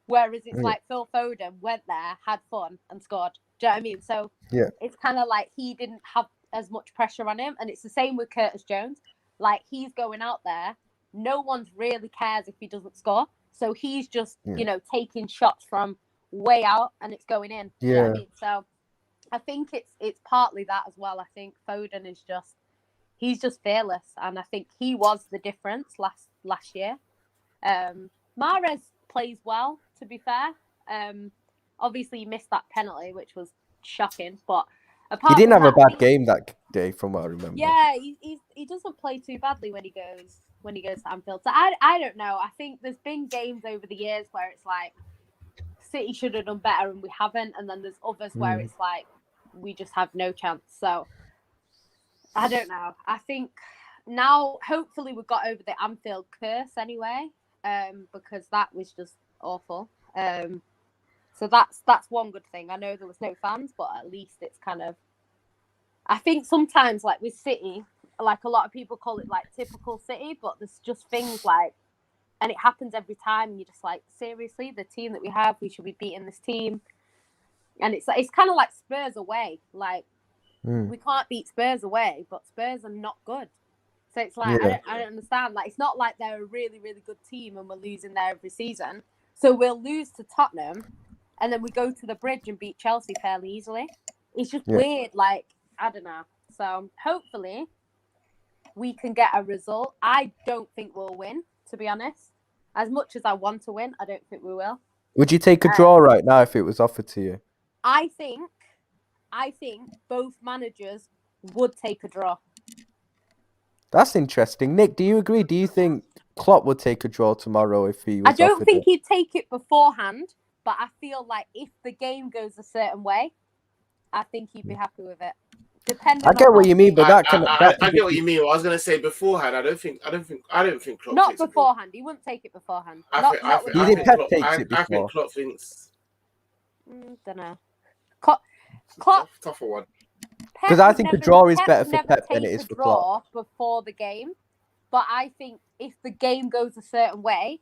Whereas it's like Phil Foden went there, had fun and scored. Do you know what I mean? So it's kind of like he didn't have as much pressure on him. And it's the same with Curtis Jones. Like he's going out there. No one really cares if he doesn't score. So he's just, you know, taking shots from way out and it's going in. Do you know what I mean? So I think it's partly that as well. I think Foden is he's just fearless, and I think he was the difference last year. Mahrez plays well, to be fair. Obviously he missed that penalty, which was shocking, but he didn't have a bad game that day, from what I remember. Yeah, he doesn't play too badly when he goes to Anfield. So I don't know. I think there's been games over the years where it's like City should have done better and we haven't, and then there's others where it's like we just have no chance. So I don't know. I think now hopefully we've got over the Anfield curse anyway, because that was just awful. So that's one good thing. I know there was no fans, but at least it's kind of, I think sometimes like with City, like a lot of people call it like typical City, but there's just things like, and it happens every time, and you're just like, seriously, the team that we have, we should be beating this team. And it's kind of like Spurs away. Like, we can't beat Spurs away, but Spurs are not good. So it's like, I don't understand. Like, it's not like they're a really, really good team and we're losing there every season. So we'll lose to Tottenham, and then we go to the Bridge and beat Chelsea fairly easily. It's just weird. Like, I don't know. So hopefully we can get a result. I don't think we'll win, to be honest. As much as I want to win, I don't think we will. Would you take a draw right now if it was offered to you? I think both managers would take a draw. That's interesting. Nick, do you agree? Do you think Klopp would take a draw tomorrow if he was offered it? I don't think he'd take it beforehand, but I feel like if the game goes a certain way, I think he'd be happy with it. I get what you mean, but I get what you mean. I was going to say beforehand. I don't think Klopp. Not beforehand. He wouldn't take it beforehand. I think Pep takes it before. I think Klopp thinks. Don't know. Klopp. Tougher one. Because I think a draw is better for Pep than it is for Klopp. Before the game, but I think if the game goes a certain way,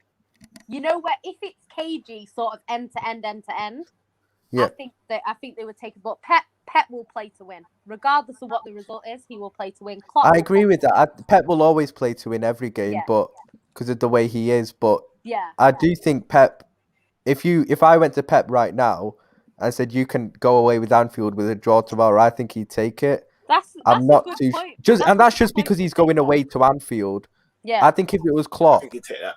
you know, where if it's cagey, sort of end to end, I think they would take it. But Pep will play to win, regardless of what the result is. He will play to win. Klopp I agree with that. Pep will always play to win every game, but because of the way he is. But Yeah. I do think Pep. If I went to Pep right now and said you can go away with Anfield with a draw tomorrow, I think he'd take it. That's I'm a not good too point. that's just because he's going away to Anfield. Yeah. I think if it was I Klopp, think he'd take that.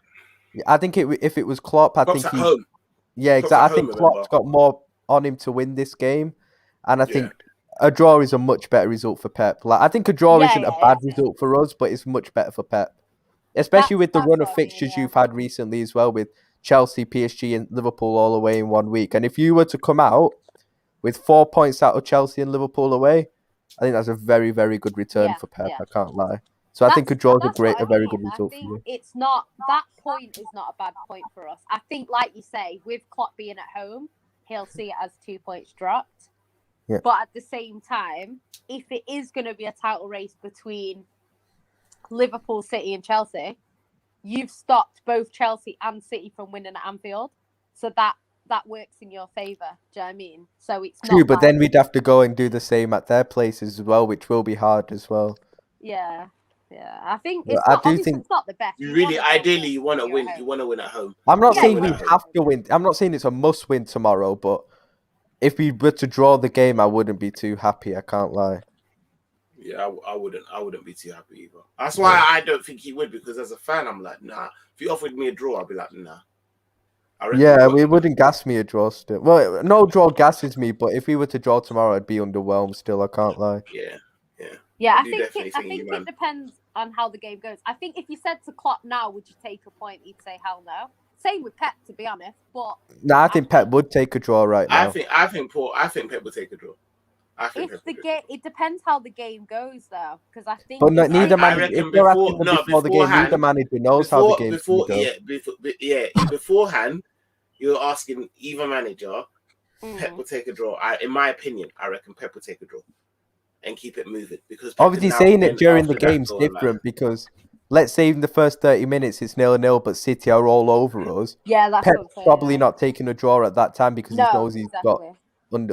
I think if it was Klopp, I Klopp's think at he. home. Yeah, Klopp's at exactly. I home, think remember? Klopp's got more on him to win this game, and I Yeah. think a draw is a much better result for Pep. Like I think a draw isn't a bad result for us, but it's much better for Pep, especially with the run of fixtures you've had recently as well, with Chelsea, PSG, and Liverpool all away in 1 week. And if you were to come out with 4 points out of Chelsea and Liverpool away, I think that's a very, very good return for Pep. I can't lie. So I think a draw is a very good result for you. It's not, that point is not a bad point for us. I think, like you say, with Klopp being at home, he'll see it as 2 points dropped. Yeah. But at the same time, if it is going to be a title race between Liverpool, City, and Chelsea, you've stopped both Chelsea and City from winning at Anfield. So that works in your favour. Do you know what I mean? So it's true, but then we'd have to go and do the same at their places as well, which will be hard as well. Yeah. Yeah, I think it's not, it's not the best. Ideally, you want to win. You want to win at home. I'm not saying we have to win. I'm not saying it's a must win tomorrow, but if we were to draw the game, I wouldn't be too happy. I can't lie. Yeah, I wouldn't be too happy either. That's why I don't think he would, because as a fan, I'm like, nah. If he offered me a draw, I'd be like, nah. Yeah, it wouldn't gas me a draw still. Well, no draw gasses me, but if we were to draw tomorrow, I'd be underwhelmed still. I can't lie. Yeah, I think it depends on how the game goes. I think if you said to Klopp now, would you take a point? He'd say hell no. Same with Pep, to be honest. But I think Pep would take a draw right now. I think Pep would take a draw. It depends how the game goes, though, because I think. But neither manager. Before the game, neither manager knows how the game's going to go. Beforehand, you're asking either manager. Pep will take a draw. In my opinion, I reckon Pep will take a draw and keep it moving, because Pep obviously saying it during the game's different, because let's say in the first 30 minutes it's 0-0, but City are all over us. Yeah, that's Pep's probably not taking a draw at that time because he knows he's got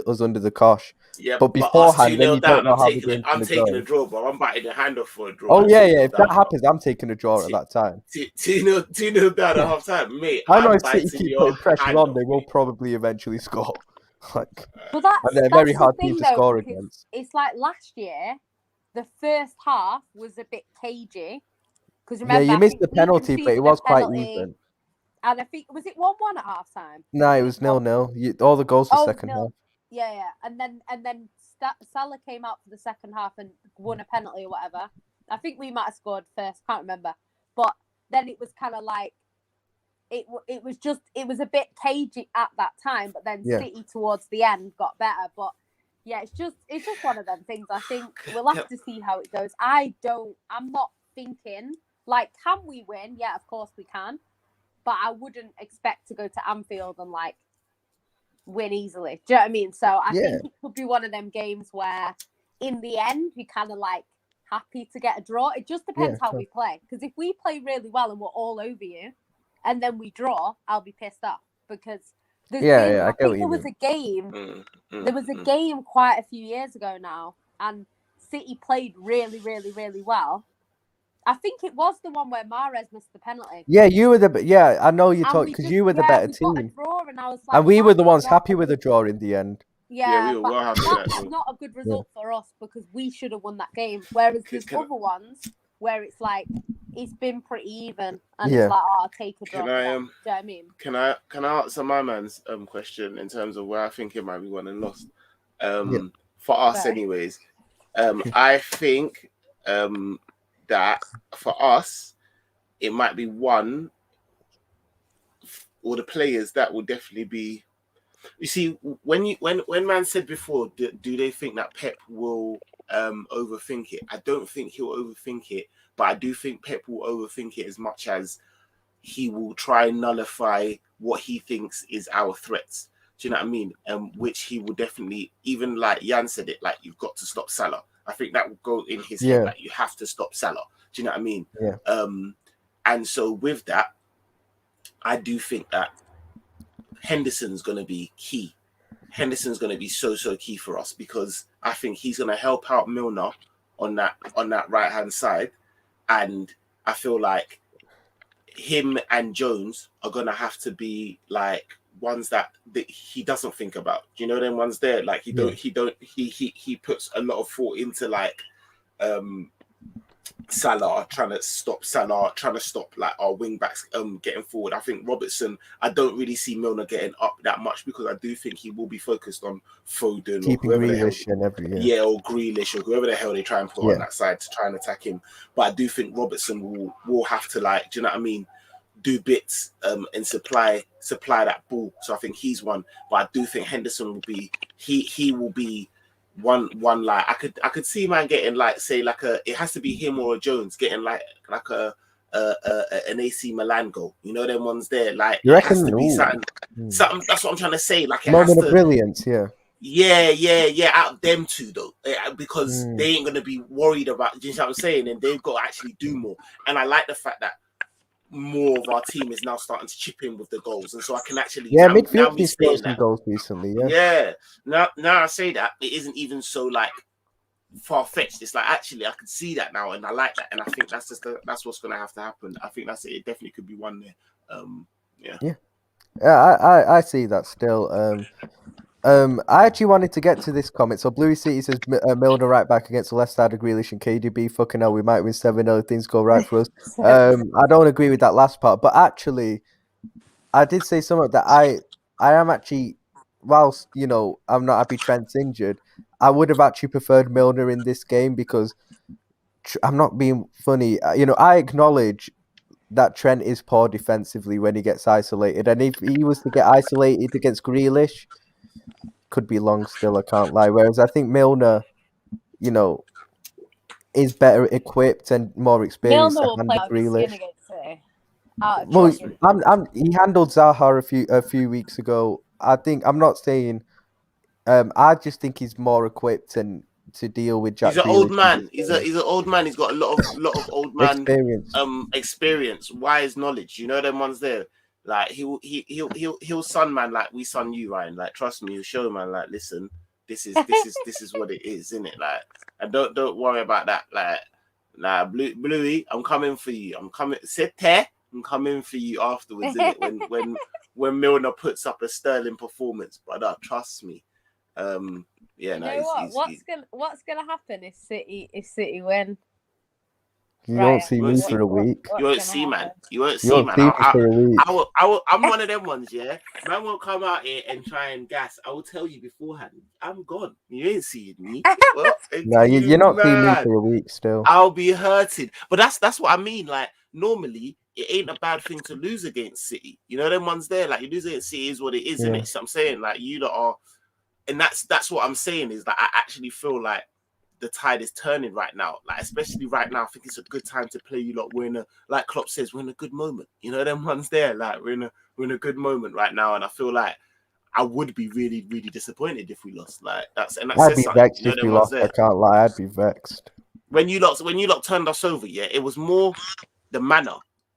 us under the cosh. Yeah, but beforehand, then you don't know how the game's I'm taking a draw, bro. I'm biting the hand off for a draw. Oh yeah. If that happens, I'm taking a draw at that time. 2-0 down at half time, mate. I know if City keep putting pressure on, they will probably eventually score. But and they're a very hard team to score against. It's like last year, the first half was a bit cagey. Because remember, you missed the penalty, but it was quite even. And I think, was it 1-1 at half time? No, it was 0-0. All the goals were second half. Yeah. And then Salah came out for the second half and won a penalty or whatever. I think we might have scored first, can't remember. But then it was kind of like, it was a bit cagey at that time, but then City towards the end got better. But yeah, it's just one of them things. I think we'll have to see how it goes. I'm not thinking like, can we win? Yeah, of course we can, but I wouldn't expect to go to Anfield and like win easily. Do you know what I mean? So I think it could be one of them games where in the end we kind of like happy to get a draw. It just depends how we play, because if we play really well and we're all over you, and then we draw, I'll be pissed off, because I think there was a game. There was a game quite a few years ago now, and City played really, really, really well. I think it was the one where Mahrez missed the penalty. Yeah, you were I know you talked, because you were the better team. Got a draw, and I was like, and we were the ones happy with the draw in the end. Yeah, we were well happy with that. That's not a good result for us, because we should have won that game. Whereas there's other ones where it's like, it's been pretty even, and it's like, I'll take a draw. Do you know what I mean? Can I answer my man's question in terms of where I think it might be won and lost? For us, anyways. I think that for us, it might be one, or the players that will definitely be. You see, when man said before, do they think that Pep will overthink it? I don't think he'll overthink it, but I do think Pep will overthink it as much as he will try and nullify what he thinks is our threats. Do you know what I mean? Which he will definitely, even like Jan said it, like, you've got to stop Salah. I think that will go in his head, like, you have to stop Salah. Do you know what I mean? Yeah. And so with that, I do think that Henderson's going to be key. Henderson's going to be so key for us, because I think he's going to help out Milner on that right hand side, and I feel like him and Jones are gonna have to be like ones that he doesn't think about. Do you know them ones there? Like he puts a lot of thought into like Salah, trying to stop like our wing backs getting forward. I think Robertson, I don't really see Milner getting up that much because I do think he will be focused on Foden keeping or whoever Grealish the hell, or Grealish or whoever the hell they try and put on that side to try and attack him. But I do think Robertson will have to, like, do you know what I mean, do bits and supply that ball. So I think he's one. But I do think Henderson will be he will be one like I could see man getting like, say, like it has to be him or a Jones getting like an AC Milan goal. You know them ones there. Like you it reckon, has to be something. That's what I'm trying to say. Like it moment has to, of brilliance, out of them two though, because they ain't gonna be worried about. Do you know what I'm saying? And they've got to actually do more. And I like the fact that more of our team is now starting to chip in with the goals, and so I can actually midfield has scored some goals recently. Now I say that it isn't even so like far-fetched. It's like actually I can see that now, and I like that, and I think that's just that's what's going to have to happen. I think that's it. It definitely could be one there. I see that still. I actually wanted to get to this comment. So Bluey City says Milner right back against the left side of Grealish and KDB. Fucking hell, we might win 7-0. Things go right for us. I don't agree with that last part, but actually, I did say something that I am actually, whilst I'm not happy Trent's injured, I would have actually preferred Milner in this game because I'm not being funny. I acknowledge that Trent is poor defensively when he gets isolated, and if he was to get isolated against Grealish, could be long still, I can't lie. Whereas I think Milner, is better equipped and more experienced Milner will to play handle Grealish. Well, he handled Zaha a few weeks ago. I'm not saying. I just think he's more equipped and to deal with Jack. He's an old man. He's an old man. He's got a lot of old man experience, wise knowledge. You know them ones there. Like he'll son man like we son you, Ryan. Like trust me, he'll show man like, listen, this is what it is, isn't it? Like, and don't worry about that. Like Bluey, I'm coming for you. I'm coming. Sit there. I'm coming for you afterwards, isn't it? When Milner puts up a sterling performance, brother, trust me. What's gonna happen if City win? You won't see me for a week. You won't see, man. You won't see, man. I'm one of them ones, yeah. Man won't come out here and try and gas. I will tell you beforehand. I'm gone. You ain't seeing me. No, you're not seeing me for a week still. I'll be hurted. But that's what I mean. Like normally, it ain't a bad thing to lose against City. You know them ones there. Like you lose against City is what it is, isn't it? So I'm saying like you lot are, and that's what I'm saying is that I actually feel like the tide is turning right now, like especially right now. I think it's a good time to play you lot. We're in a, like Klopp says, we're in a good moment. You know them ones there, like we're in a good moment right now, and I feel like I would be really, really disappointed if we lost. Like that I'd be vexed if we lost. I can't lie, I'd be vexed. When you lot turned us over, it was more the manner.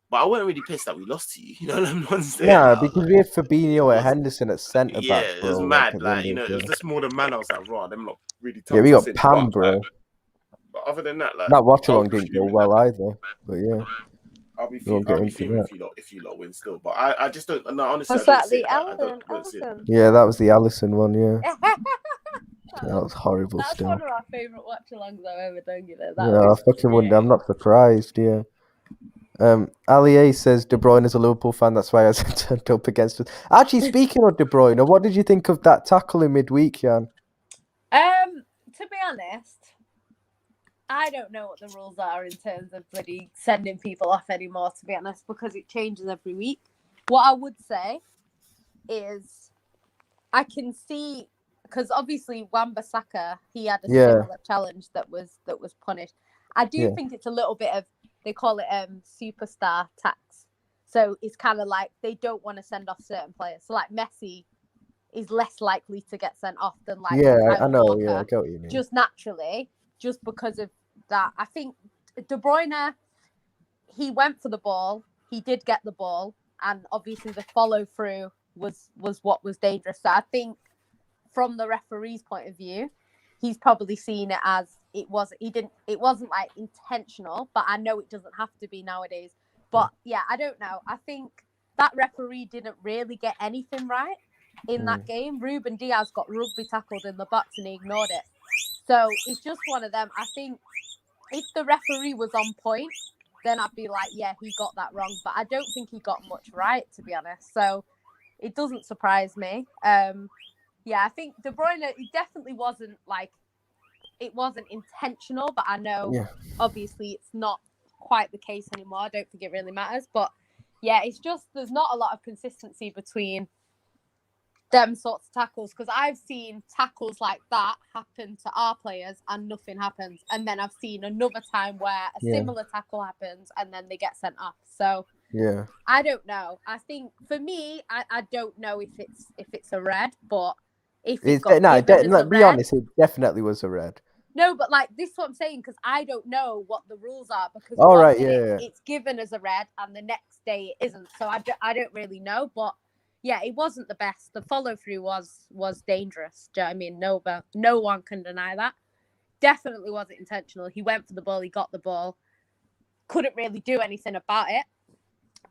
But I wasn't really pissed that we lost to you. You know them ones there. Yeah, because we had Fabinho and Henderson at centre back. Yeah, it was mad. Like it was just more the manner. I was like, raw, them not really tough. Yeah, we got Pam, bro. But other than that, like that watch along didn't go well either. But yeah, I'll be fuming if you lot win still. But I just don't. No, honestly, was that the Allison? Yeah, that was the Allison one. Yeah. That was horrible. That's still one of our favourite watch-alongs I've ever done. I fucking wonder. I'm not surprised. Yeah. Ali A says De Bruyne is a Liverpool fan. That's why I turned up against us. Actually, speaking of De Bruyne, what did you think of that tackle in midweek, Jan? To be honest, I don't know what the rules are in terms of bloody sending people off anymore. To be honest, because it changes every week. What I would say is, I can see, because obviously Wan-Bissaka, he had a similar challenge that was punished. I do think it's a little bit of, they call it superstar tax. So it's kind of like they don't want to send off certain players. So like Messi is less likely to get sent off than like I know. Walker, I get what you mean. just naturally, just because of that. I think De Bruyne, he went for the ball. He did get the ball, and obviously the follow through was what was dangerous. So I think from the referee's point of view, he's probably seen it as it wasn't like intentional, but I know it doesn't have to be nowadays. But yeah, I don't know. I think that referee didn't really get anything right in that game. Ruben Diaz got rugby tackled in the box and he ignored it. So it's just one of them. I think if the referee was on point, then I'd be like, yeah, he got that wrong. But I don't think he got much right, to be honest. So it doesn't surprise me. Yeah, I think De Bruyne, it definitely wasn't like, it wasn't intentional, but I know obviously it's not quite the case anymore. I don't think it really matters. But yeah, it's just, there's not a lot of consistency between them sorts of tackles, because I've seen tackles like that happen to our players and nothing happens, and then I've seen another time where a similar tackle happens and then they get sent off. So I don't know. I think for me, I don't know if it's a red, but if it's got be honest, it definitely was a red. No, but like, this is what I'm saying, because I don't know what the rules are, because it's given as a red and the next day it isn't. So I don't really know, but yeah, it wasn't the best. The follow through was dangerous. Do you know what I mean? No one can deny that. Definitely wasn't intentional. He went for the ball. He got the ball. Couldn't really do anything about it.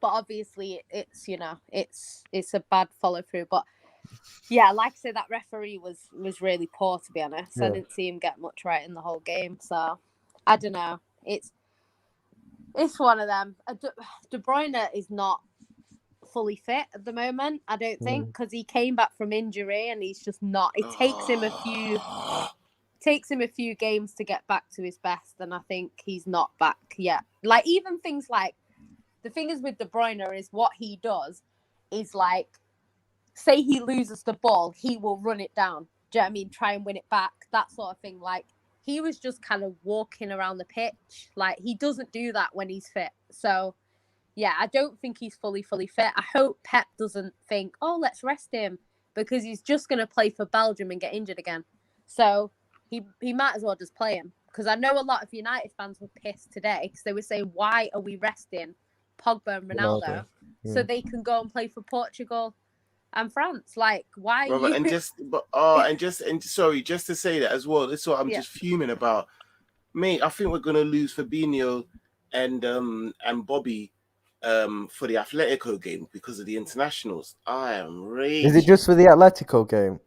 But obviously, it's a bad follow through. But yeah, like I say, that referee was really poor, to be honest. I didn't see him get much right in the whole game. So I don't know. It's one of them. De Bruyne is not fully fit at the moment, I don't think, because he came back from injury and he's just not. It takes him a few games to get back to his best, and I think he's not back yet. Like, even things like, the thing is with De Bruyne is what he does is, like, say he loses the ball, he will run it down. Do you know what I mean? Try and win it back, that sort of thing. Like, he was just kind of walking around the pitch. Like, he doesn't do that when he's fit. So yeah, I don't think he's fully fit. I hope Pep doesn't think, oh, let's rest him, because he's just going to play for Belgium and get injured again. So he might as well just play him, because I know a lot of United fans were pissed today because they were saying, why are we resting Pogba and Ronaldo so they can go and play for Portugal and France? Like, why are you... Sorry, just to say that as well, this is what I'm just fuming about. Mate, I think we're going to lose Fabinho and Bobby for the Atletico game because of the internationals. I am raging. Is it just for the Atletico game?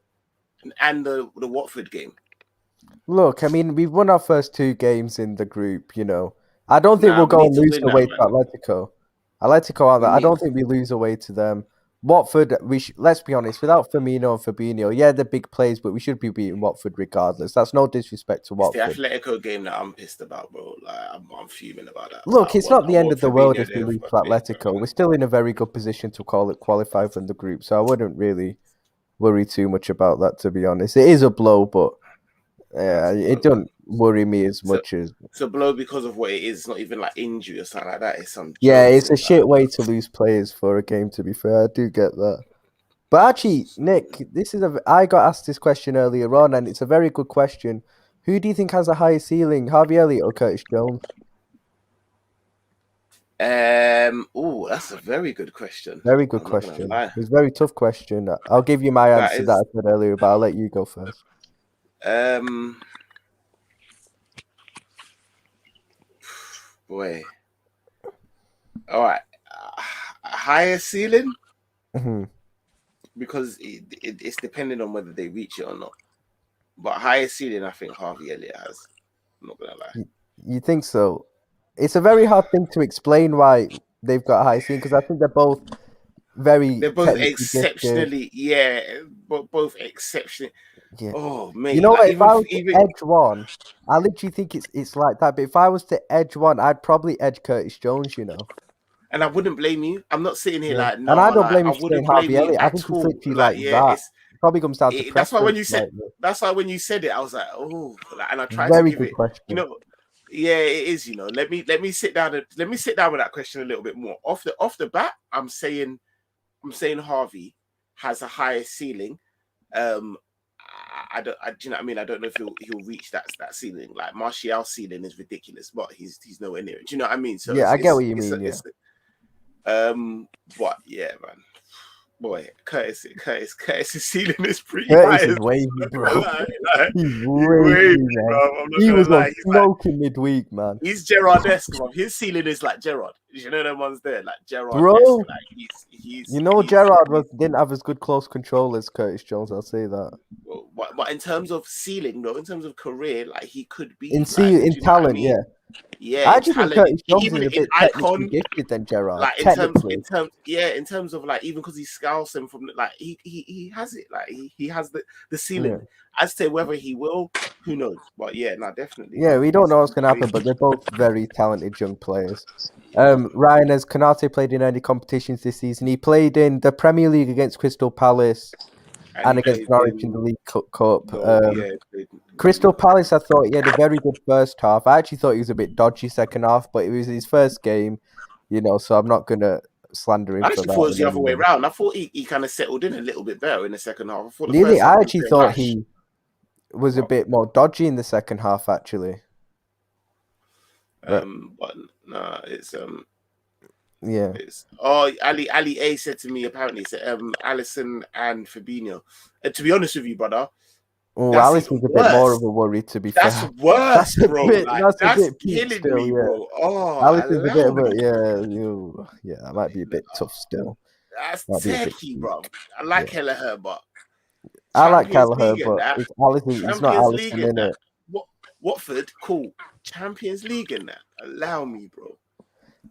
And the Watford game. Look, I mean, we've won our first two games in the group, I don't think we'll go and lose away to Atletico. I don't think we lose away to them. Watford, let's be honest, without Firmino and Fabinho, they're big plays, but we should be beating Watford regardless. That's no disrespect to Watford. It's the Atletico game that I'm pissed about, bro. Like, I'm fuming about that. Look, it's not the end of the world if we lose to Atletico. We're still in a very good position to qualify from the group, so I wouldn't really worry too much about that, to be honest. It is a blow, but it don't worry me as much as... It's a blow because of what it is. It's not even like injury or something like that. It's some... it's a shit way to lose players for a game, to be fair. I do get that. But actually, Nick, I got asked this question earlier on, and it's a very good question. Who do you think has a higher ceiling, Harvey Elliott or Curtis Jones? That's a very good question. Very good question. It's a very tough question. I'll give you my answer that I said earlier, but I'll let you go first. Boy. All right. Higher ceiling? Because it's depending on whether they reach it or not. But higher ceiling, I think Harvey Elliott has. I'm not going to lie. You think so? It's a very hard thing to explain why they've got a high ceiling, because I think they're both exceptionally, but both exceptionally. Yeah. Oh, man. You know what? If I was to edge one, I literally think it's like that. But if I was to edge one, I'd probably edge Curtis Jones, And I wouldn't blame you. I'm not sitting here like, no. And I don't blame you for saying Harvey Elliott. I think it's literally like that. It probably comes down to preference. That's why when you said it, I was like, oh. And I tried very to give good question. It is. Let me sit down with that question a little bit more. Off the bat, I'm saying Harvey has a higher ceiling. Do you know what I mean? I don't know if he'll reach that ceiling. Like, Martial's ceiling is ridiculous, but he's nowhere near it. Do you know what I mean? So I get what you mean. But yeah, man. boy, Curtis's ceiling is pretty Curtis high. is wavy, bro. He's He's wavy, man. bro. He was on He's smoking midweek, man. He's Gerrard-esque, bro. His ceiling is like Gerrard. You know them ones there, like Gerrard-esque. Bro, Like he's Gerrard didn't have as good close control as Curtis Jones. I'll say that. But in terms of ceiling, though, in terms of career, like he could be in like, talent, yeah. Yeah, I just think Curtis Jones is a bit technically icon, gifted than Gerrard. like in terms of like, even because he's Scousing from, like he has it, like he has the ceiling. Yeah. As to whether he will, who knows? But yeah, no, definitely. Yeah, we don't know what's gonna happen, but they're both very talented young players. Ryan, has Konate played in any competitions this season? He played in the Premier League against Crystal Palace and against Norwich in the League Cup. Crystal Palace, I thought he had a very good first half. I actually thought he was a bit dodgy second half, but it was his first game, so I'm not gonna slander him. I actually thought it was the other way around. I thought he kind of settled in a little bit better in the second half. I actually thought he was a bit more dodgy in the second half, actually. But nah, it's yeah. It's Ali A said to me, apparently, said Alisson and Fabinho. To be honest with you, brother. Oh, Alisson's a bit more of a worry, to be fair. That's worse, bro. That's killing me, bro. Oh, Alisson's a bit of a that might be a bit tough still. That's techie, bro. I like Kelleher, but I like Kelleher, but it's Alisson. It's not Alisson in it. Watford, cool. Champions League in that. Allow me, bro.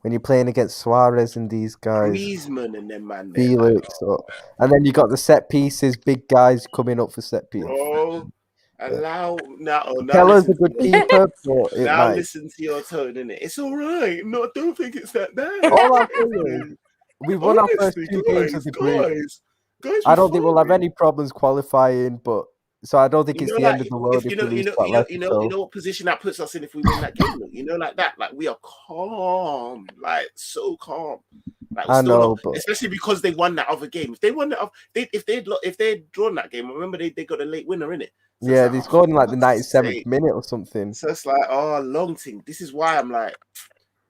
When you're playing against Suarez and these guys, Griezmann and them, man. Felix, and then you got the set pieces, big guys coming up for set pieces. Bro, allow now. Keller's a good keeper, but now listen to your tone, innit? It's all right. No, I don't think it's that bad. All I'm saying, we won our first two games of the group. I don't think we'll have any problems qualifying, but. So I don't think it's the end of the world if we lose. You know what position that puts us in if we win that game. Like that. Like we are calm, like so calm. Like I know, but especially because they won that other game. If they won that, if they'd drawn that game, remember they got a late winner in it. So yeah, they scored in like the 97th minute or something. So it's like, long thing. This is why I'm like,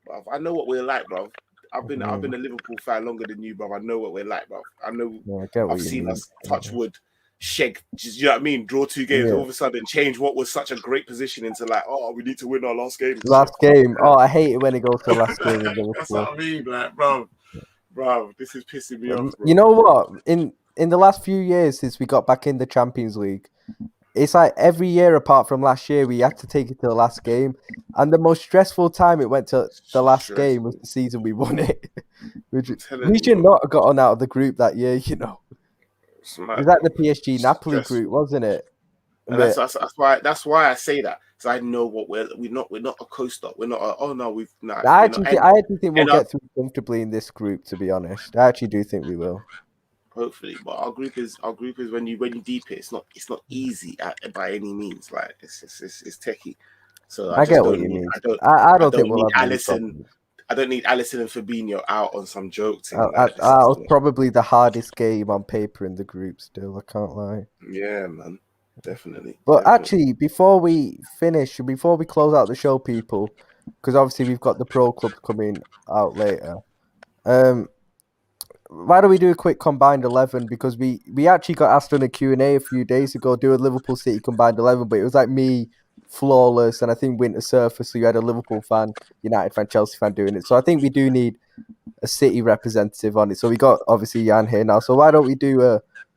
bro, I know what we're like, bro. I've been a Liverpool fan longer than you, bro. I know what we're like, bro. I know. I've seen us touch wood. You know what I mean? Draw 2 games, all of a sudden change what was such a great position into like, we need to win our last game. I hate it when it goes to the last game. That's what I mean, like, bro, this is pissing me off. Bro. You know what? In the last few years since we got back in the Champions League, it's like every year apart from last year, we had to take it to the last game, and the most stressful time it went to the last game was the season we won it. We should not have gotten out of the group that year, It was like the PSG Napoli group, wasn't it? And that's why I say that, because I know what we're not a coaster. We're not. I actually think we'll get through comfortably in this group. To be honest, I actually do think we will. Hopefully, but our group is when you deep it, it's not easy by any means. Like it's techie. So I get what you mean. I don't think we'll have Alisson. I don't need Alisson and Fabinho out on some joke thing. That was probably the hardest game on paper in the group still, I can't lie. Yeah, man. Definitely. But actually, before we close out the show, people, because obviously we've got the Pro Club coming out later, why don't we do a quick combined 11? Because we actually got asked on a Q&A a few days ago, do a Liverpool City combined 11, but it was like me, Flawless, and I think Winter Surfer, so you had a Liverpool fan, United fan, Chelsea fan doing it. So I think we do need a City representative on it. So we got obviously Jan here now. So why don't we do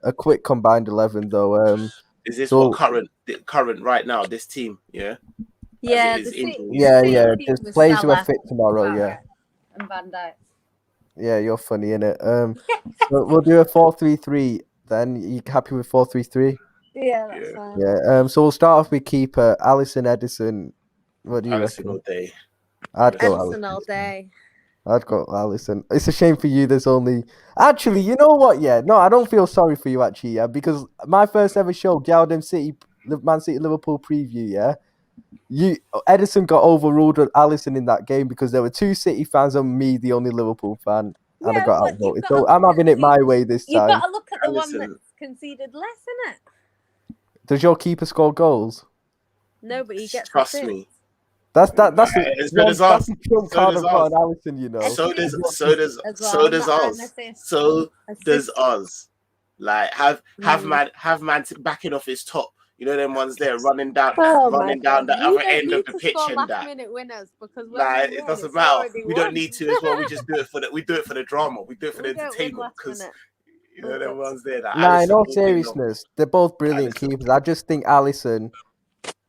a quick combined 11 though? Is this what current right now? This team, yeah. Yeah, There's players who are fit tomorrow, yeah. And Van Dijk. Yeah, you're funny, innit? So we'll do a 4-3-3 then. You happy with 4-3-3? Yeah, that's fine. Yeah. So we'll start off with keeper Alisson, Edison. What do you reckon? All day. I'd go Edison all day. I'd go Alisson. It's a shame for you. There's only actually, you know what? Yeah, no, I don't feel sorry for you actually. Yeah, because my first ever show, Gyaldem City, Man City Liverpool preview. Yeah, Edison got overruled with Alisson in that game because there were 2 City fans and me, the only Liverpool fan, and I got outvoted. So I'm having it my way this time. You've got to look at the one that's conceded less, innit? Does your keeper score goals? No, but he gets trust me. That's So does that's ours. the trump So card does I've got ours. on Alisson, you know. So does As well. ours. So does ours. Like have man backing off his top. You know them ones there running down the other end of the pitch and that. Minute winners because Like it doesn't matter. We don't need to as well. We just do it for the drama. We do it for the entertainment because you know them ones there. That Nah, in all seriousness, they're both brilliant keepers. I just think Alisson,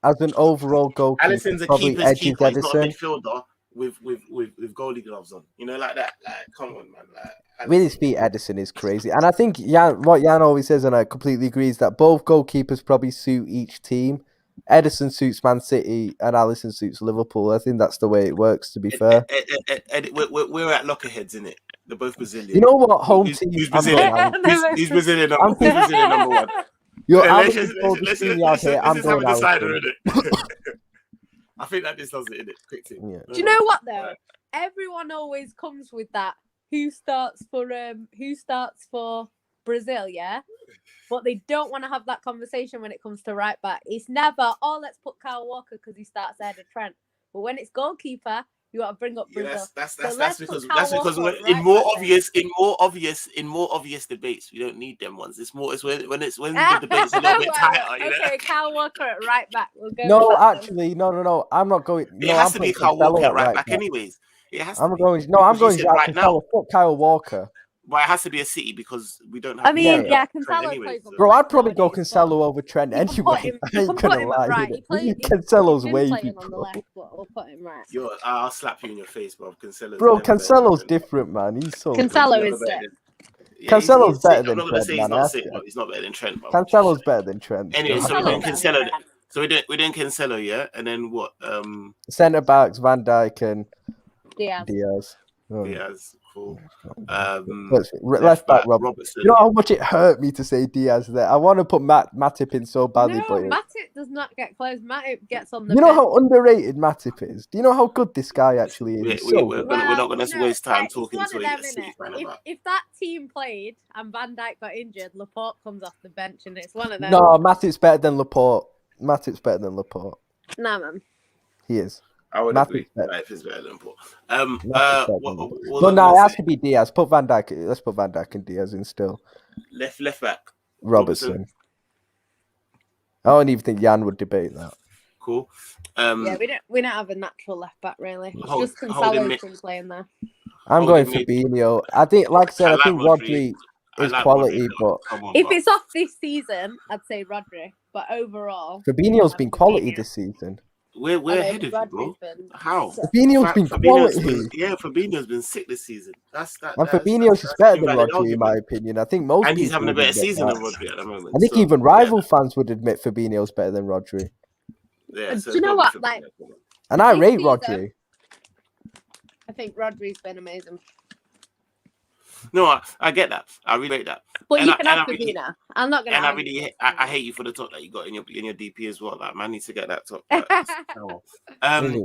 as an overall goalkeeper, Alisson's a probably keeper's edges keeper. He's not a Edison. midfielder with goalie gloves on. You know, like that. Like, come on, man. Like, With his feet, Edison is crazy. And I think what Jan always says, and I completely agree, is that both goalkeepers probably suit each team. Edison suits Man City and Alisson suits Liverpool. I think that's the way it works, to be fair. We're at lockerheads, innit? They're both Brazilian. You know what? Home team. Who's Brazilian? Who's Brazilian? Who's Brazilian number one? Yo, This I'm is going having a cider, Alisson. innit? I think that this does it, innit? Quick team. Yeah. Do you know what though? Everyone always comes with that. Who starts for Brazil? Yeah, but they don't want to have that conversation when it comes to right back. It's never, let's put Kyle Walker because he starts ahead of Trent. But when it's goalkeeper, you got to bring up Brazil. That's because in more obvious debates we don't need them ones. It's when the debate's a little bit tighter. You know? Okay, Kyle Walker at right back. We'll go. No, actually, no. I'm not going. It has to be Kyle Walker at right back, anyways. It has. I'm going right now. Fuck Kyle Walker. But it has to be a City because we don't have. I mean, Cancelo plays on the Bro, I'd probably go Cancelo over Trent anyway. I ain't gonna lie. Cancelo's wavy, bro. We'll put him right. I'll slap you in your face, bro. Cancelo's different, man. He's so. Cancelo is set. Cancell's better than Trent, man. He's not better than Trent, bro. Cancelo's better than Trent. Anyway, so we're doing Cancelo. So we're doing Cancelo, yeah, and then what? Centre backs, Van Dijk and Diaz. Diaz, cool. Left back, Robertson. You know how much it hurt me to say Diaz there. I want to put Matip in so badly, but Matip does not get close. Matip gets on the. You know how underrated Matip is. Do you know how good this guy actually is? We're not going to waste time talking to him. If that team played and Van Dijk got injured, Laporte comes off the bench, and it's one of them. No, Matip's better than Laporte. Nah, man. He is. I would agree. Life is better than Paul. No, it has to be Diaz. Put Van Dijk. Let's put Van Dijk and Diaz in still. Left back. Robertson. I don't even think Jan would debate that. Cool. We don't have a natural left back really. It's just Cancelo from playing there. I'm going Fabinho. I think, like I said, I think Rodri is quality, but if it's off this season, I'd say Rodri. But overall, Fabinho's been quality this season. We're ahead of you, bro. How? Fabinho's been quality. Fabinho's been sick this season. And Fabinho's just better than Rodri, in my opinion. I think most. And he's having a better season than Rodri at the moment. I think even rival fans would admit Fabinho's better than Rodri. Yeah. Do you know what? And I rate Rodri. I think Rodri's been amazing. No, I get that. I really rate that. But you can have Fabinho. I'm not gonna. And I hate you for the top that you got in your DP as well. Like, man needs to get that top.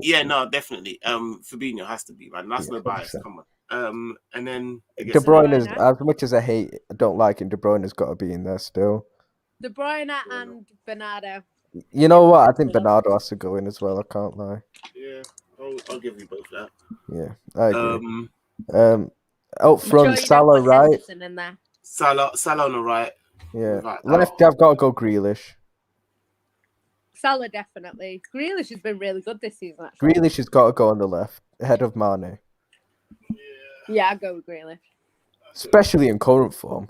Yeah, no, definitely. Fabinho has to be, man. That's no bias. Come on. And then De Bruyne is, as much as I don't like him. De Bruyne has got to be in there still. De Bruyne and Bernardo. You know what? I think Bernardo has to go in as well. I can't lie. Yeah, I'll give you both that. Yeah, I agree. Out front, Salah right. Salah on the right. Yeah. Left, I've got to go Grealish. Salah definitely. Grealish has been really good this season. Actually. Grealish has got to go on the left, ahead of Mane. Yeah, I'll go with Grealish. Especially in current form.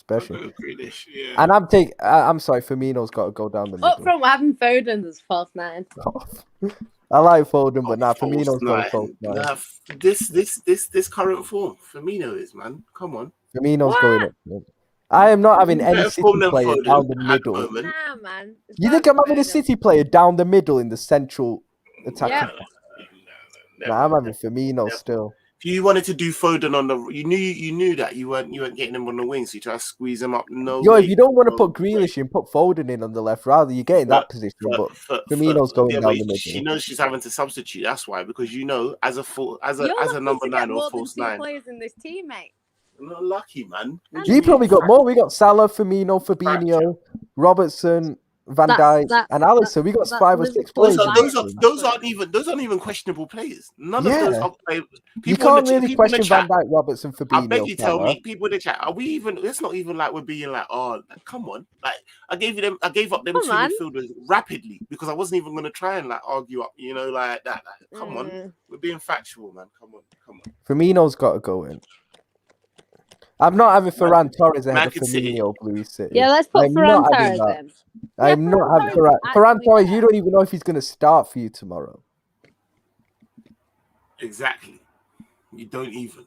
Grealish, yeah. And I'm sorry, Firmino's got to go down the middle. Up front, we're having Foden as false nine. I like Foden, but Firmino's got false nine. This current form, Firmino is, man. Come on. Firmino's going up. I am not having any City player down the middle. Nah, man. You think I'm having a City player down the middle in the central attack? Nah, I'm having Firmino still. If you wanted to do Foden on the, you knew that you weren't getting him on the wing, so you try to squeeze him up. If you don't want to put Grealish in, put Foden in on the left. Rather, you get in that position, but Firmino's going down the middle. She knows she's having to substitute. That's why, because as a number 9 or false 9. Players in this team, mate. I'm not lucky, man. You probably got more. We got Salah, Firmino, Fabinho, Robertson, Van Dijk, and Alisson. We got 5 or 6 players. Those aren't even questionable players. None of those are players. You can't really question Van Dijk, Robertson, Fabinho. I beg you, tell me, people in the chat, are we even? It's not even like we're being like, oh, come on. Like I gave up them two midfielders rapidly because I wasn't even going to try and like argue up, like that. Like, come on, we're being factual, man. Come on. Firmino's got to go in. I'm not having Ferran Torres ahead of Firmino, Blue City. Yeah, let's put Ferran Torres in. I'm not having Ferran Torres. You don't even know if he's going to start for you tomorrow. Exactly. You don't even.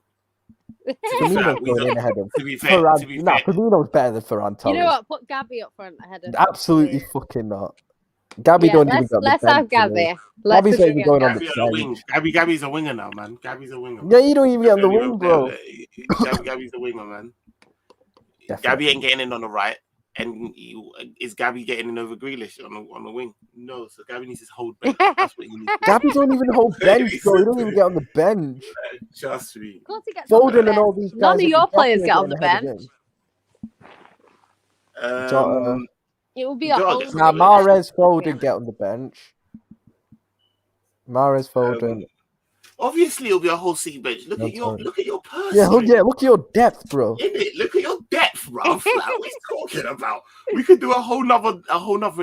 Firmino's going in ahead of Ferran. Nah, Firmino's better than Ferran Torres. You know what? Put Gabby up front ahead of. Absolutely fucking not. Gabby don't even get on the bench. Let's have Gabby. Gabby's not even going on the bench. Gabby's a winger now, man. Gabby's a winger. Yeah, you don't even get on the wing, bro. Gabby's a winger, man. Definitely. Gabby ain't getting in on the right. And is Gabby getting in over Grealish on the wing? No, so Gabby needs his hold bench. That's what he needs. Gabby don't even hold bench, bro. He don't even get on the bench. Trust me. Foden and all these guys. None of your players get on the bench. It will be a Mahrez, Foden get on the bench. Mahrez, Foden. Obviously, it'll be a whole City bench. Look at your person. Yeah, look at your depth, bro. Look at your depth, bro. Like, what are you talking about? We could do a whole nother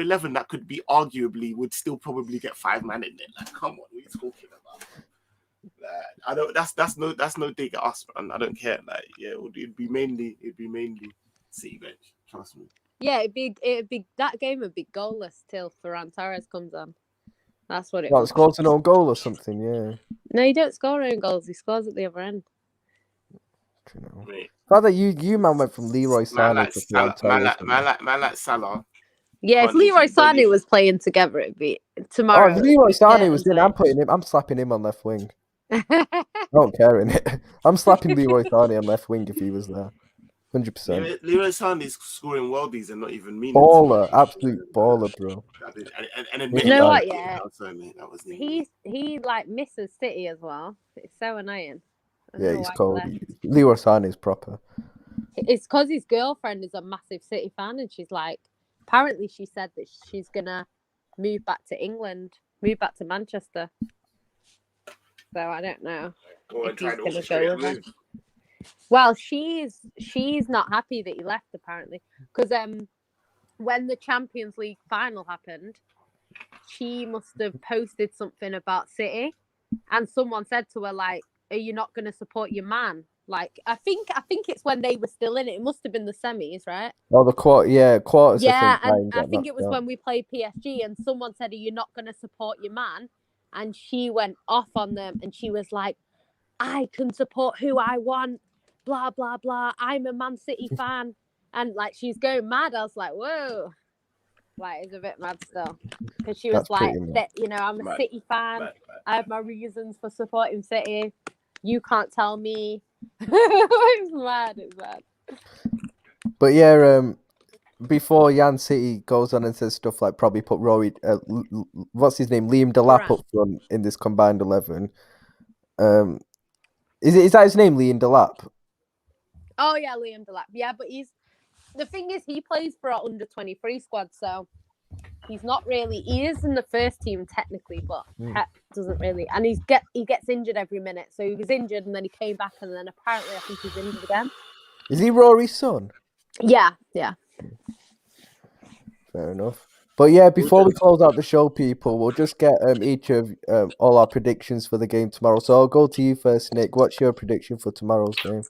11 that could be arguably would still probably get 5 man in there. Like, come on, what are you talking about? Like, I don't. That's no dig at us, man. I don't care. Like, yeah, it'd be mainly City bench. Trust me. Yeah, it'd be that game would be goalless till Ferran Torres comes on. That's what it was. Scores an own goal or something, yeah. No, you don't score own goals. He scores at the other end. Father, you man went from Leroy Sané to Ferran Torres. Man like Salah. Yeah, if Leroy Sané was playing together, it'd be tomorrow. Oh, if Leroy Sané was in, I'm slapping him on left wing. I don't care, innit? I'm slapping Leroy Sané on left wing if he was there. 100%. Leroy Sané's scoring worldies and not even meaning. Baller, absolute baller, bro. And you know what? Yeah, he like misses City as well. It's so annoying. Yeah, he's cold. Leroy Sané's proper. It's because his girlfriend is a massive City fan, and she's like, apparently she said that she's gonna move back to England, move back to Manchester. So I don't know if he's gonna go with her. Well, she's not happy that he left, apparently, because when the Champions League final happened, she must have posted something about City, and someone said to her like, "Are you not going to support your man?" Like, I think it's when they were still in it. It must have been the semis, right? Oh, the quarters. Yeah, and I think it was when we played PSG, and someone said, "Are you not going to support your man?" And she went off on them, and she was like, "I can support who I want. Blah, blah, blah. I'm a Man City fan." And like, she's going mad. I was like, whoa. Like, it's a bit mad still. Because she was like, I'm a City fan. I have my reasons for supporting City. You can't tell me. It's mad. But yeah, before Jan City goes on and says stuff like probably put Rory, what's his name? Liam Delap up front in this combined 11. Is that his name, Liam Delap? Oh yeah, Liam Delap. Yeah, but the thing is, he plays for our under-23 squad, so he's not really. He is in the first team technically, but doesn't really. And he gets injured every minute. So he was injured, and then he came back, and then apparently I think he's injured again. Is he Rory's son? Yeah. Fair enough. But yeah, before we close out the show, people, we'll just get each of all our predictions for the game tomorrow. So I'll go to you first, Nick. What's your prediction for tomorrow's game?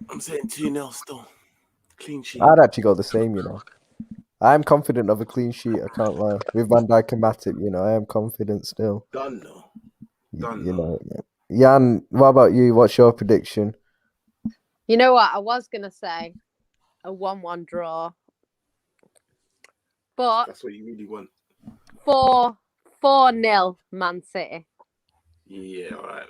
I'm saying 2-0 still. Clean sheet. I'd actually go the same, I'm confident of a clean sheet, I can't lie. With Van Dijk and Matip, I am confident still. Done though. Jan, what about you? What's your prediction? You know what? I was going to say a 1-1 draw. But that's what you really want. 4-0 Man City. Yeah, all right.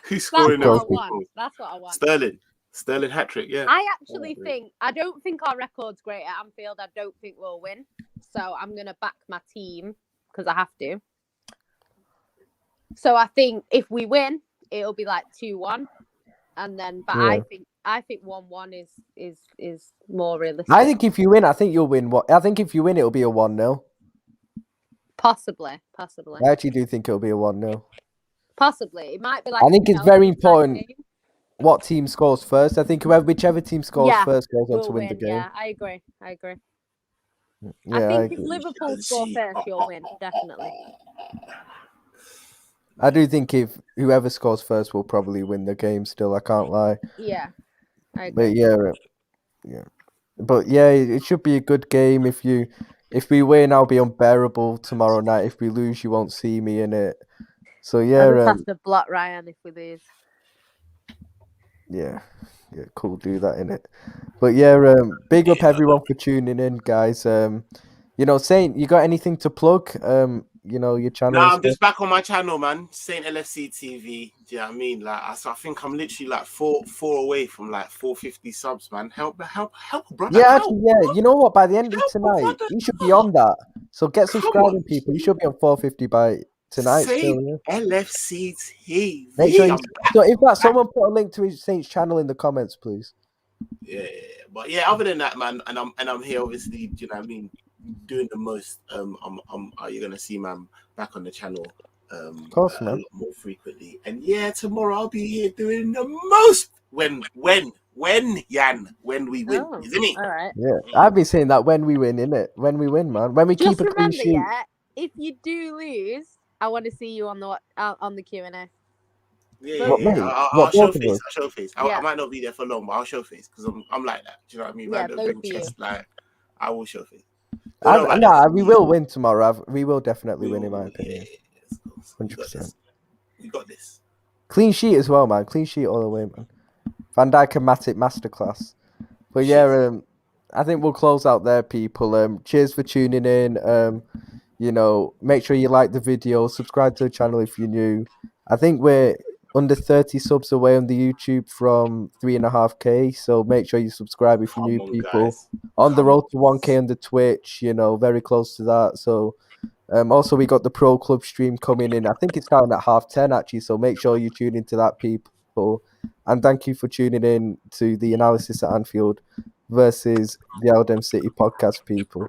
Who's scoring That's what I want. Sterling hat-trick, yeah. I actually I don't think our record's great at Anfield. I don't think we'll win. So I'm going to back my team because I have to. So I think if we win, it'll be like 2-1. and then but Yeah. I think 1-1 is more realistic. I think if you win, I think you'll win. I think if you win, it'll be a 1-0. Possibly. I actually do think it'll be a 1-0. Possibly, it might be like. I think it's very important what team scores first. I think whichever team scores first goes on to win the game. Yeah, I agree. Yeah, I think if Liverpool score first, you'll win, definitely. I do think if whoever scores first will probably win the game still, I can't lie. Yeah, I agree. But yeah, it should be a good game. If we win, I'll be unbearable tomorrow night. If we lose, you won't see me in it. So yeah, I just have to block Ryan if we lose. Yeah, cool. Do that in it. But yeah, big up everyone for tuning in, guys. Saint, you got anything to plug? Your channel. No, I'm just back on my channel, man. Saint LFC TV. Do you know what I mean? Like, I think I'm literally like four away from like 450 subs, man. Help, brother. Yeah, actually, yeah. You know what? By the end of tonight, you should be on that. So get subscribing, people. You should be on 450 by tonight. Saint LFC TV. Make sure so in fact, someone put a link to his Saint's channel in the comments, please. Yeah, but yeah, other than that, man, and I'm here, obviously. Do you know what I mean? Doing the most. You're gonna see, man, back on the channel. Of course, man. A lot more frequently. And yeah, tomorrow I'll be here doing the most. When we win, isn't it? All right. Yeah, I've been saying that when we win, innit? When we win, man. When we Just keep a clean sheet. Yeah, if you do lose, I want to see you on the Q&A. Yeah, I'll show face. I might not be there for long, but I'll show face because I'm like that. Do you know what I mean? Yeah, Random chest, like I will show face. We will win tomorrow. We will definitely win, in my opinion. 100%. We got this. Clean sheet as well, man. Clean sheet all the way, man. Van Dijk and Matic masterclass. But yeah, I think we'll close out there, people. Cheers for tuning in. Make sure you like the video, subscribe to the channel if you're new. I think we're under 30 subs away on the YouTube from 3.5k. So make sure you subscribe if you're new, people. Guys. On the road to 1k on the Twitch, very close to that. So also we got the Pro Club stream coming in. I think it's starting at 10:30 actually. So make sure you tune into that, people. And thank you for tuning in to the Analysis at Anfield versus the Gyaldem City podcast, people.